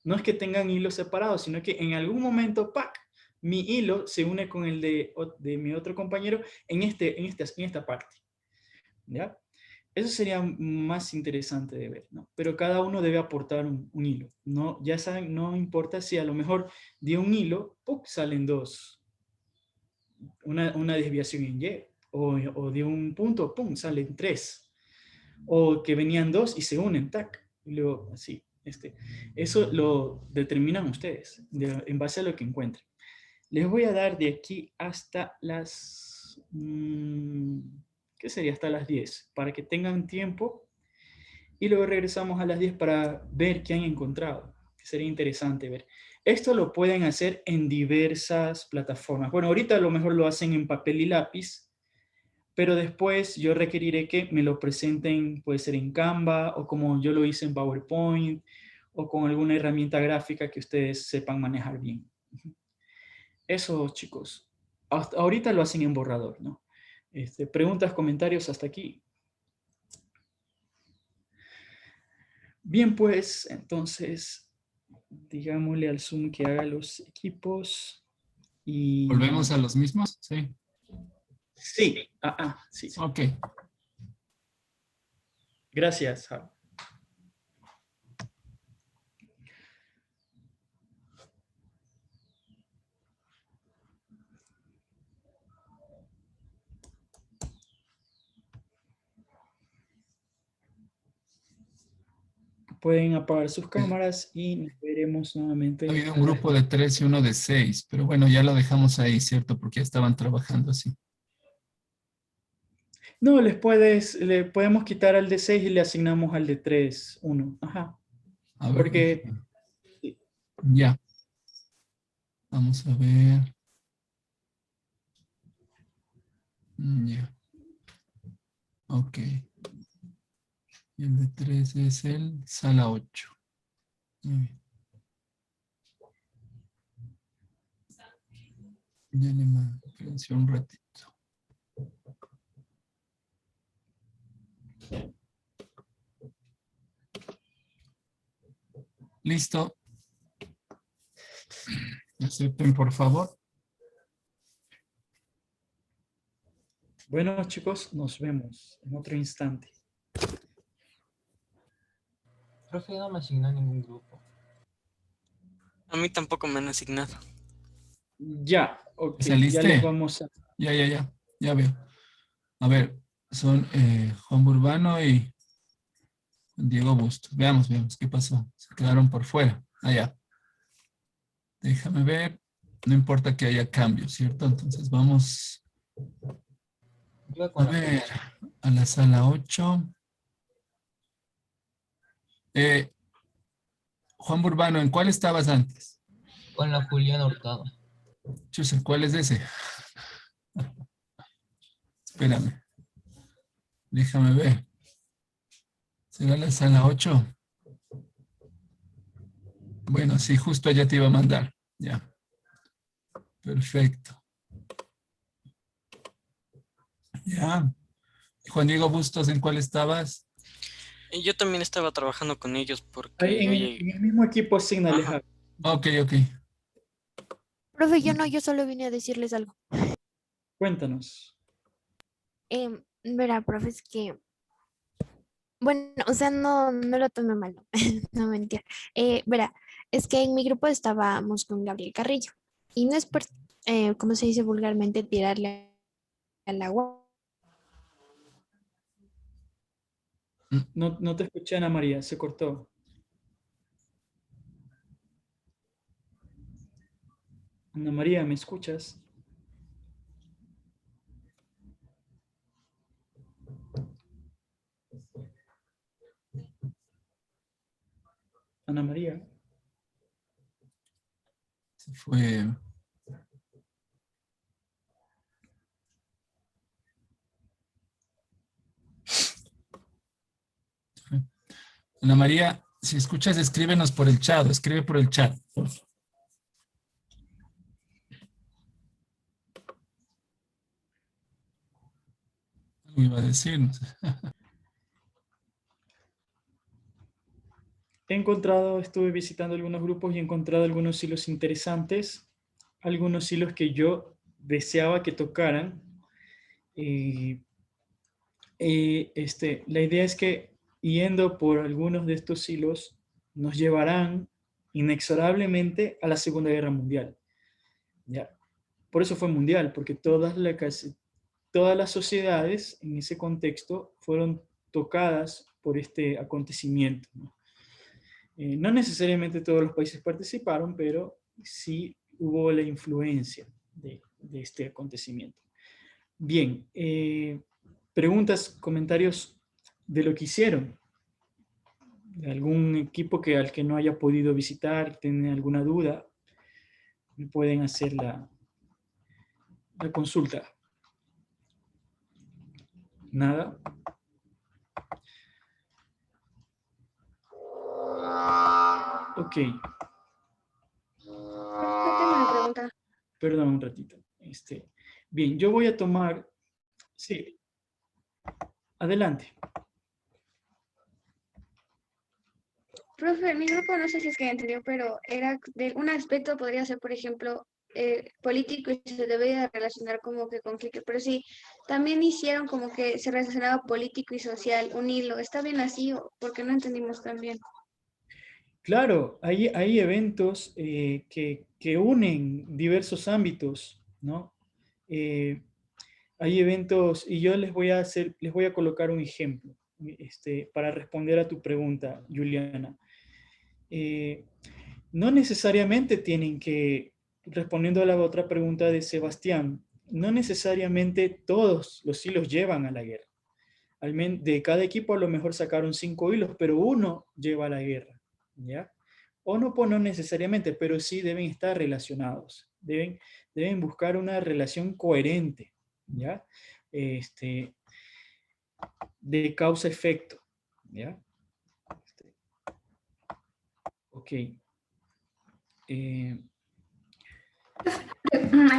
No es que tengan hilos separados, sino que en algún momento, ¡pac!, mi hilo se une con el de mi otro compañero en esta parte, ¿ya? Eso sería más interesante de ver, ¿no? Pero cada uno debe aportar un hilo, ¿no? Ya saben, no importa si a lo mejor de un hilo, ¡puc!, salen dos. Una desviación en Y, o de un punto, ¡pum!, salen tres. O que venían dos y se unen, ¡tac! Y luego así. Eso lo determinan ustedes, en base a lo que encuentren. Les voy a dar de aquí hasta las... ¿qué sería? Hasta las 10, para que tengan tiempo. Y luego regresamos a las 10 para ver qué han encontrado. Sería interesante ver. Esto lo pueden hacer en diversas plataformas. Bueno, ahorita a lo mejor lo hacen en papel y lápiz, pero después yo requeriré que me lo presenten, puede ser en Canva, o como yo lo hice en PowerPoint, o con alguna herramienta gráfica que ustedes sepan manejar bien. Eso, chicos. Ahorita lo hacen en borrador, ¿no? Preguntas, comentarios hasta aquí. Bien, pues, entonces, digámosle al Zoom que haga los equipos y... ¿Volvemos a los mismos? Sí. Sí, sí. Ok. Gracias, Javi. Pueden apagar sus cámaras y nos veremos nuevamente. Ha habido un grupo de 3 y uno de 6, pero bueno, ya lo dejamos ahí, ¿cierto? Porque ya estaban trabajando así. No, le podemos quitar al de 6 y le asignamos al de 3, 1. Ajá. A ver. Porque... Ya. Vamos a ver. Ya. Ok. Y el de 3 es el sala 8. Muy bien. Ya le mando. Espérense un ratito. Listo. Acepten, por favor. Bueno, chicos, nos vemos en otro instante. Profe, no me asignó ningún grupo. A mí tampoco me han asignado. Ya, ok. ¿Saliste? Ya les vamos a... Ya veo. A ver, son Juan Burbano y Diego Bustos. Veamos qué pasó. Se quedaron por fuera. Allá. Déjame ver. No importa que haya cambios, ¿cierto? Entonces vamos a ver a la sala 8. Juan Burbano, ¿en cuál estabas antes? Con la Juliana Hurtado. Chusa, ¿cuál es ese? Espérame. Déjame ver. ¿Será la sala 8? Bueno, sí, justo allá te iba a mandar. Ya. Perfecto. Ya. Juan Diego Bustos, ¿en cuál estabas? Yo también estaba trabajando con ellos porque Ahí yo en llegué. el mismo equipo asignale, Ajá. Javi. Ok. Profe, yo solo vine a decirles algo. Cuéntanos. Verá, profe, es que... Bueno, o sea, no lo tomé mal, no, no mentira. Verá, es que en mi grupo estábamos con Gabriel Carrillo. Y no es por, como se dice vulgarmente, tirarle al agua. No te escuché, Ana María, se cortó. Ana María, ¿me escuchas? Ana María. Se fue. Ana María, si escuchas, escríbenos por el chat. Escribe por el chat. Algo iba a decirnos. Estuve visitando algunos grupos y he encontrado algunos hilos interesantes, algunos hilos que yo deseaba que tocaran. La idea es que yendo por algunos de estos hilos nos llevarán inexorablemente a la Segunda Guerra Mundial. ¿Ya? Por eso fue mundial, porque todas las sociedades en ese contexto fueron tocadas por este acontecimiento, ¿no? No necesariamente todos los países participaron, pero sí hubo la influencia de este acontecimiento. Bien, preguntas, comentarios de lo que hicieron. De algún equipo al que no haya podido visitar, tiene alguna duda, pueden hacer la consulta. Nada. Ok. Yo tengo una pregunta. Perdón un ratito. Bien, yo voy a tomar... Sí. Adelante. Profe, mi grupo no sé si es que entendió, pero era de un aspecto podría ser, por ejemplo, político y se debería relacionar como que con clique, pero sí, también hicieron como que se relacionaba político y social, un hilo. ¿Está bien así o porque no entendimos tan bien? Claro, hay eventos que unen diversos ámbitos, ¿no? Hay eventos, y yo les voy a colocar un ejemplo, para responder a tu pregunta, Juliana. No necesariamente tienen que, respondiendo a la otra pregunta de Sebastián, no necesariamente todos los hilos llevan a la guerra. De cada equipo a lo mejor sacaron 5 hilos, pero uno lleva a la guerra, ¿ya? O no, pues no necesariamente, pero sí deben estar relacionados. Deben buscar una relación coherente, ¿ya? De causa-efecto, ¿ya? Ok. Ay,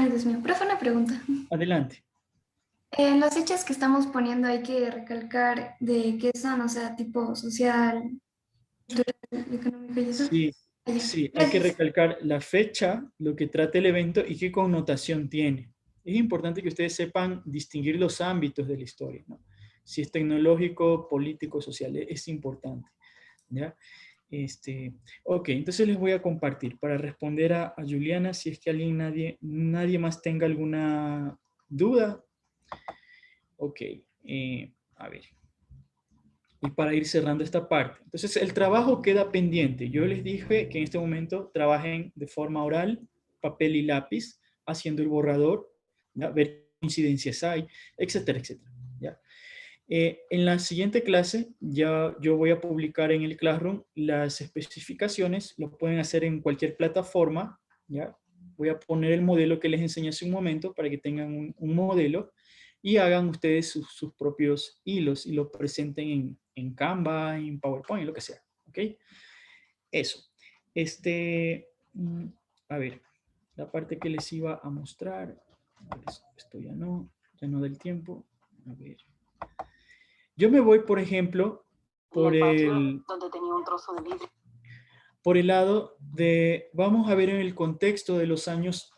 Dios mío, profe, una pregunta. Adelante. En las fechas que estamos poniendo hay que recalcar de qué son, o sea, tipo social, cultural, económico y eso. Sí, sí, hay que recalcar la fecha, lo que trata el evento y qué connotación tiene. Es importante que ustedes sepan distinguir los ámbitos de la historia, ¿no? Si es tecnológico, político, social, es importante, ¿ya? Ok, entonces les voy a compartir para responder a Juliana, si es que nadie más tenga alguna duda. Ok, a ver. Y para ir cerrando esta parte. Entonces, el trabajo queda pendiente. Yo les dije que en este momento trabajen de forma oral, papel y lápiz, haciendo el borrador, ¿ya? Ver qué incidencias hay, etcétera, etcétera, ¿ya? En la siguiente clase, ya yo voy a publicar en el Classroom las especificaciones, lo pueden hacer en cualquier plataforma, ¿ya? Voy a poner el modelo que les enseñé hace un momento para que tengan un modelo y hagan ustedes sus propios hilos y lo presenten en Canva, en PowerPoint, lo que sea, ¿ok? Eso. A ver, la parte que les iba a mostrar, a ver, esto ya no del tiempo, a ver. Yo me voy, por ejemplo, por el Donde tenía un trozo de vidrio. por el lado de, vamos a ver en el contexto de los años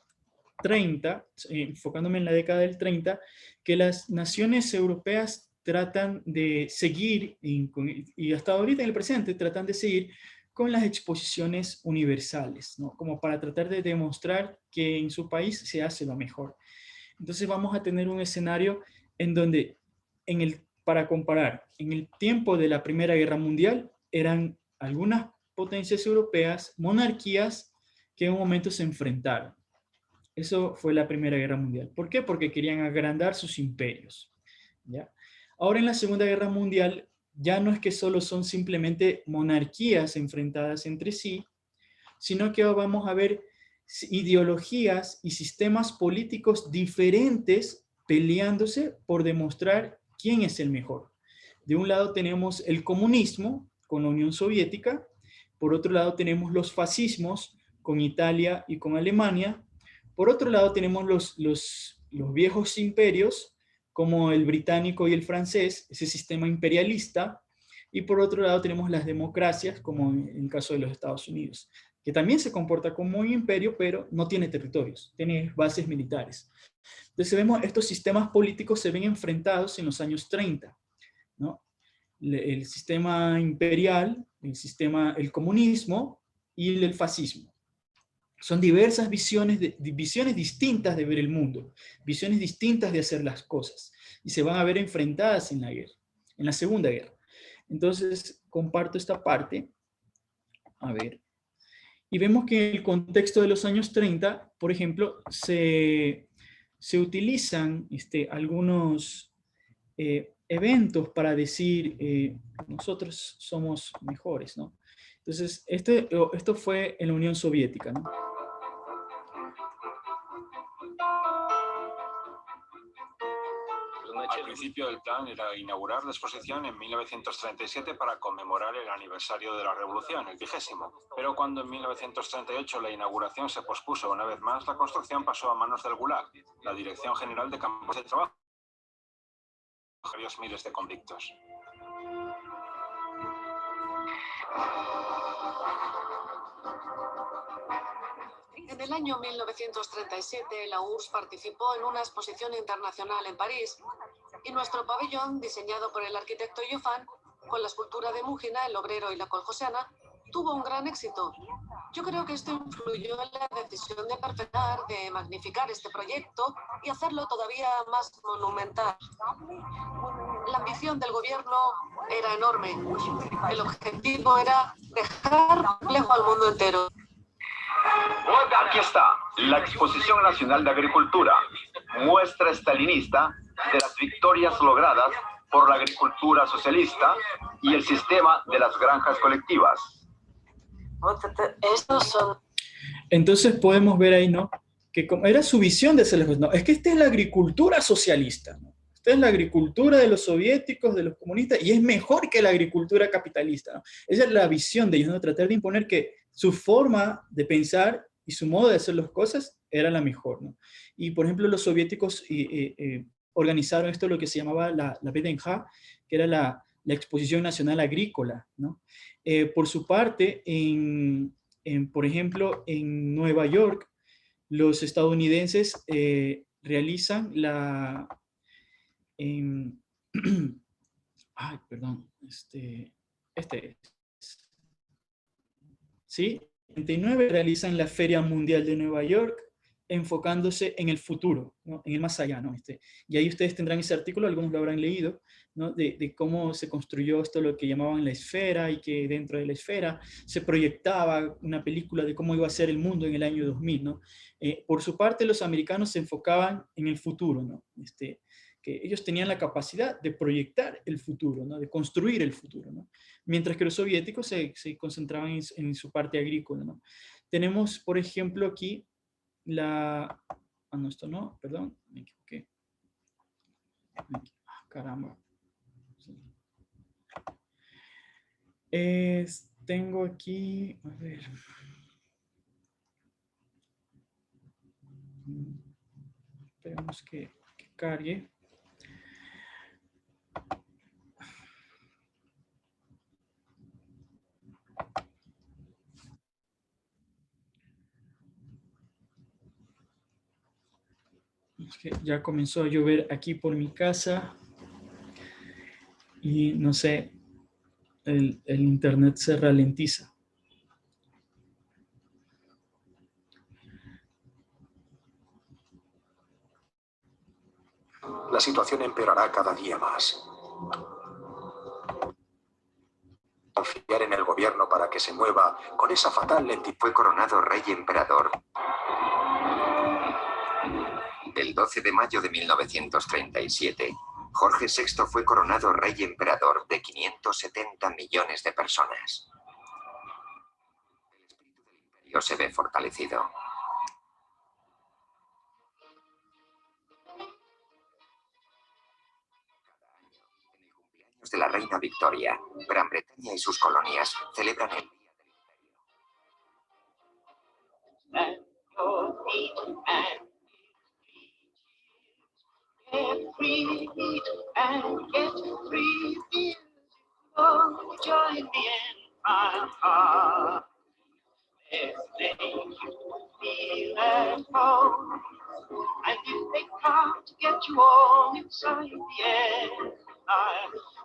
30, enfocándome en la década del 30, que las naciones europeas tratan de seguir, y hasta ahorita en el presente, tratan de seguir con las exposiciones universales, ¿no? Como para tratar de demostrar que en su país se hace lo mejor. Entonces vamos a tener un escenario en donde, para comparar, en el tiempo de la Primera Guerra Mundial, eran algunas potencias europeas, monarquías, que en un momento se enfrentaron. Eso fue la Primera Guerra Mundial. ¿Por qué? Porque querían agrandar sus imperios, ¿ya? Ahora en la Segunda Guerra Mundial ya no es que solo son simplemente monarquías enfrentadas entre sí, sino que vamos a ver ideologías y sistemas políticos diferentes peleándose por demostrar quién es el mejor. De un lado tenemos el comunismo con la Unión Soviética, por otro lado tenemos los fascismos con Italia y con Alemania, por otro lado tenemos los viejos imperios como el británico y el francés, ese sistema imperialista, y por otro lado tenemos las democracias como en el caso de los Estados Unidos, que también se comporta como un imperio, pero no tiene territorios, tiene bases militares. Entonces vemos estos sistemas políticos se ven enfrentados en los años 30, ¿no? El sistema imperial, el comunismo y el fascismo. Son diversas visiones distintas de ver el mundo, visiones distintas de hacer las cosas, y se van a ver enfrentadas en la guerra, en la Segunda Guerra. Entonces, comparto esta parte. A ver. Y vemos que en el contexto de los años 30, por ejemplo, se utilizan algunos eventos para decir nosotros somos mejores, ¿no? Entonces, esto fue en la Unión Soviética, ¿no? Al principio el plan era inaugurar la exposición en 1937 para conmemorar el aniversario de la Revolución, el 20º. Pero cuando en 1938 la inauguración se pospuso una vez más, la construcción pasó a manos del Gulag, la Dirección General de Campos de Trabajo, varios miles de convictos. En el año 1937, la URSS participó en una exposición internacional en París y nuestro pabellón, diseñado por el arquitecto Joffan, con la escultura de Múgina, el obrero y la coljosiana, tuvo un gran éxito. Yo creo que esto influyó en la decisión de perfeccionar, de magnificar este proyecto y hacerlo todavía más monumental. La ambición del gobierno era enorme. El objetivo era dejar lejos al mundo entero. Aquí está, la Exposición Nacional de Agricultura, muestra estalinista de las victorias logradas por la agricultura socialista y el sistema de las granjas colectivas. Estos son... Entonces podemos ver ahí, ¿no? Que como era su visión de hacer las cosas. No, es que esta es la agricultura socialista, ¿no? Esta es la agricultura de los soviéticos, de los comunistas, y es mejor que la agricultura capitalista, ¿no? Esa es la visión de ellos, ¿no? Tratar de imponer que su forma de pensar y su modo de hacer las cosas era la mejor, ¿no? Y, por ejemplo, los soviéticos organizaron esto, lo que se llamaba la VDNJ, que era la Exposición Nacional Agrícola, ¿no? Por su parte, por ejemplo, en Nueva York, los estadounidenses realizan la... ay, perdón. ¿Sí? En 1999 realizan la Feria Mundial de Nueva York, enfocándose en el futuro, ¿no? En el más allá, ¿no? Y ahí ustedes tendrán ese artículo, algunos lo habrán leído, ¿no? De cómo se construyó esto, lo que llamaban la esfera, y que dentro de la esfera se proyectaba una película de cómo iba a ser el mundo en el año 2000, ¿no? Por su parte, los americanos se enfocaban en el futuro, ¿no? Que ellos tenían la capacidad de proyectar el futuro, ¿no? De construir el futuro, ¿no? Mientras que los soviéticos se concentraban en su parte agrícola, ¿no? Tenemos, por ejemplo, aquí la... Ah, no, esto no, perdón, me equivoqué. Caramba. Tengo aquí, a ver. Esperemos que cargue. Es que ya comenzó a llover aquí por mi casa y no sé, el internet se ralentiza. La situación empeorará cada día más. Confiar en el gobierno para que se mueva con esa fatal lentitud. Fue coronado rey emperador el 12 de mayo de 1937. Jorge VI fue coronado rey emperador de 570 millones de personas. El espíritu del imperio se ve fortalecido. De la reina Victoria, Gran Bretaña y sus colonias celebran el Día del Imperio.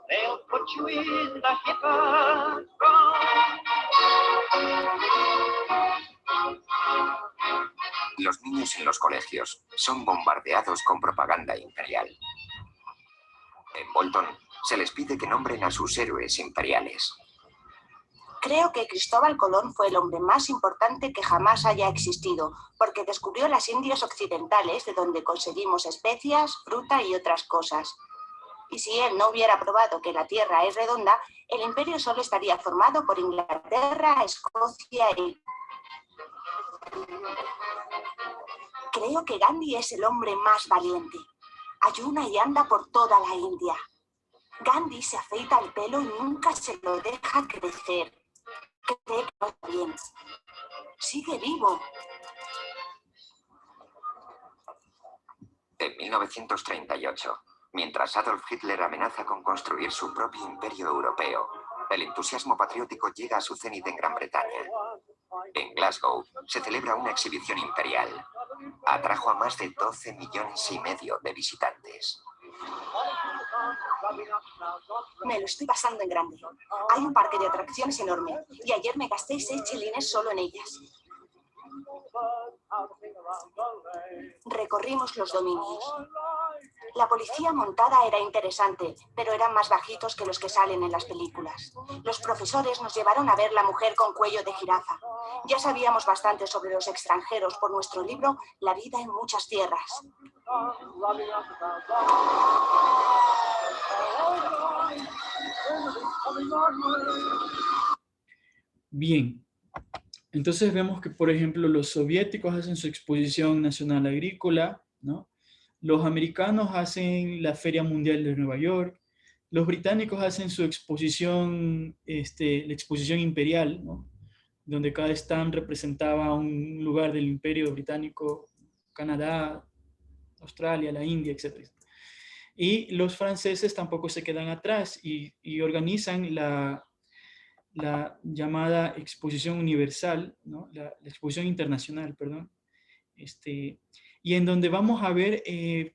They'll put you in the hippodrome. Los niños en los colegios son bombardeados con propaganda imperial. En Bolton se les pide que nombren a sus héroes imperiales. Creo que Cristóbal Colón fue el hombre más importante que jamás haya existido, porque descubrió las Indias Occidentales, de donde conseguimos especias, fruta y otras cosas. Y si él no hubiera probado que la Tierra es redonda, el imperio solo estaría formado por Inglaterra, Escocia y... Creo que Gandhi es el hombre más valiente. Ayuna y anda por toda la India. Gandhi se afeita el pelo y nunca se lo deja crecer. Cree que no está bien. Sigue vivo. En 1938, mientras Adolf Hitler amenaza con construir su propio imperio europeo, el entusiasmo patriótico llega a su cenit en Gran Bretaña. En Glasgow se celebra una exhibición imperial. Atrajo a más de 12,5 millones de visitantes. Me lo estoy pasando en grande. Hay un parque de atracciones enorme y ayer me gasté 6 chelines solo en ellas. Recorrimos los dominios. La policía montada era interesante, pero eran más bajitos que los que salen en las películas. Los profesores nos llevaron a ver la mujer con cuello de jirafa. Ya sabíamos bastante sobre los extranjeros por nuestro libro La vida en muchas tierras. Bien. Entonces vemos que, por ejemplo, los soviéticos hacen su exposición nacional agrícola, ¿no? Los americanos hacen la Feria Mundial de Nueva York, los británicos hacen su exposición, la exposición imperial, ¿no? Donde cada stand representaba un lugar del imperio británico, Canadá, Australia, la India, etc. Y los franceses tampoco se quedan atrás y organizan la llamada Exposición Universal, ¿no? La Exposición Internacional, perdón, y en donde vamos a ver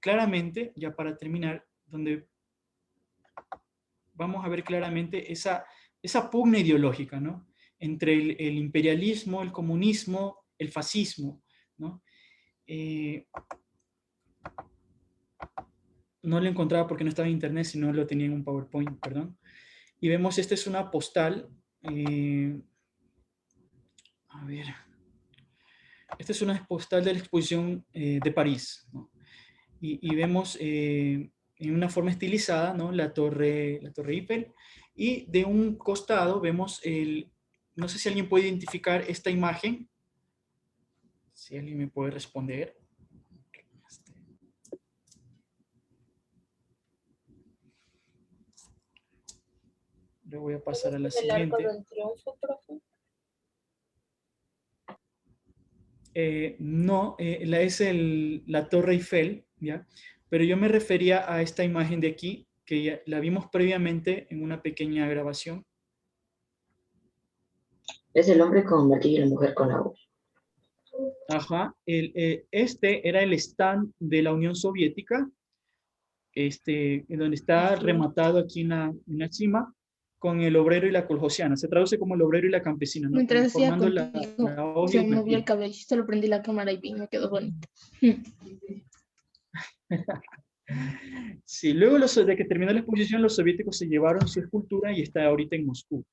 claramente, ya para terminar, donde vamos a ver claramente esa pugna ideológica, ¿no? Entre el imperialismo, el comunismo, el fascismo, ¿no? No lo encontraba porque no estaba en internet, sino lo tenía en un PowerPoint, perdón. Y vemos, esta es una postal. A ver. Esta es una postal de la exposición de París, ¿no? Y vemos en una forma estilizada, ¿no? la Torre Eiffel. Y de un costado vemos no sé si alguien puede identificar esta imagen. Si alguien me puede responder. Le voy a pasar a la siguiente. ¿El Arco del Triunfo, profe? No, es la Torre Eiffel, ¿ya? Pero yo me refería a esta imagen de aquí, que ya la vimos previamente en una pequeña grabación. Es el hombre con martillo y la mujer con la hoz. Ajá, este era el stand de la Unión Soviética, en donde está rematado aquí en la cima, con el obrero y la coljosiana. Se traduce como el obrero y la campesina, ¿no? Mientras hacía formando contigo, la hoja y se el movió martillo. el cabello, solo prendí la cámara y vi, me quedó bonito. Sí, luego de que terminó la exposición, los soviéticos se llevaron su escultura y está ahorita en Moscú.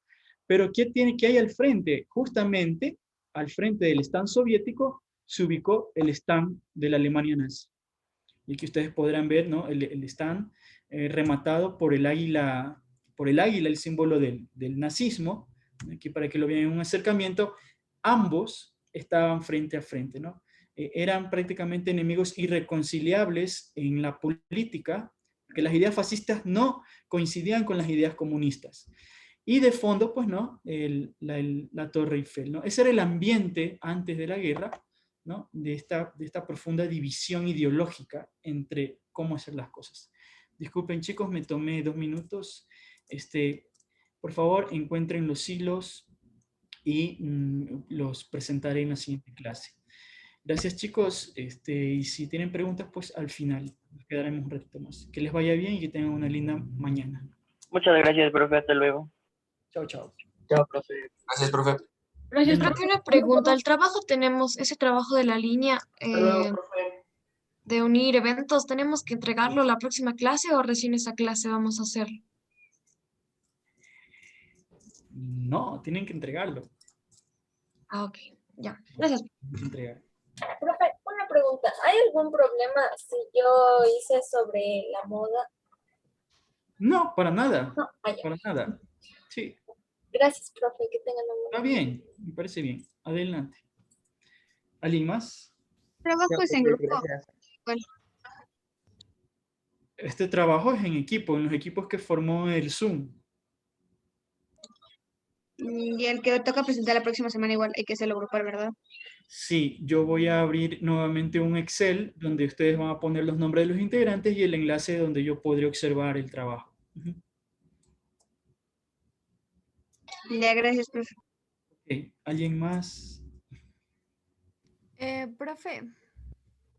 Pero ¿qué hay al frente? Justamente al frente del stand soviético se ubicó el stand de la Alemania nazi. Y que ustedes podrán ver, ¿no? El stand rematado por el águila, el símbolo del nazismo. Aquí para que lo vean en un acercamiento, ambos estaban frente a frente, ¿no? Eran prácticamente enemigos irreconciliables en la política, porque las ideas fascistas no coincidían con las ideas comunistas. Y de fondo, pues, ¿no? La Torre Eiffel, ¿no? Ese era el ambiente antes de la guerra, ¿no? De esta profunda división ideológica entre cómo hacer las cosas. Disculpen, chicos, me tomé 2 minutos. Por favor, encuentren los hilos y los presentaré en la siguiente clase. Gracias, chicos. Y si tienen preguntas, pues al final nos quedaremos un ratito más. Que les vaya bien y que tengan una linda mañana. Muchas gracias, profe. Hasta luego. Chao, chao. Chao, profe. Gracias, profe. Gracias, profe. Una pregunta. ¿El trabajo tenemos, ese trabajo de la línea de unir eventos, tenemos que entregarlo la próxima clase o recién esa clase vamos a hacerlo? No, tienen que entregarlo. Ah, ok. Ya. Gracias. Entregar. Profe, una pregunta. ¿Hay algún problema si yo hice sobre la moda? No, para nada. No, para nada. Sí. Gracias, profe. Que tengan un Está bien, me parece bien. Adelante. ¿Alguien más? Trabajo es en grupo. Bueno. Este trabajo es en equipo, en los equipos que formó el Zoom. Y el que toca presentar la próxima semana igual hay que hacerlo grupal, ¿verdad? Sí, yo voy a abrir nuevamente un Excel donde ustedes van a poner los nombres de los integrantes y el enlace donde yo podré observar el trabajo. Ya, gracias, profe. Ok, Ok, ¿alguien más? Profe,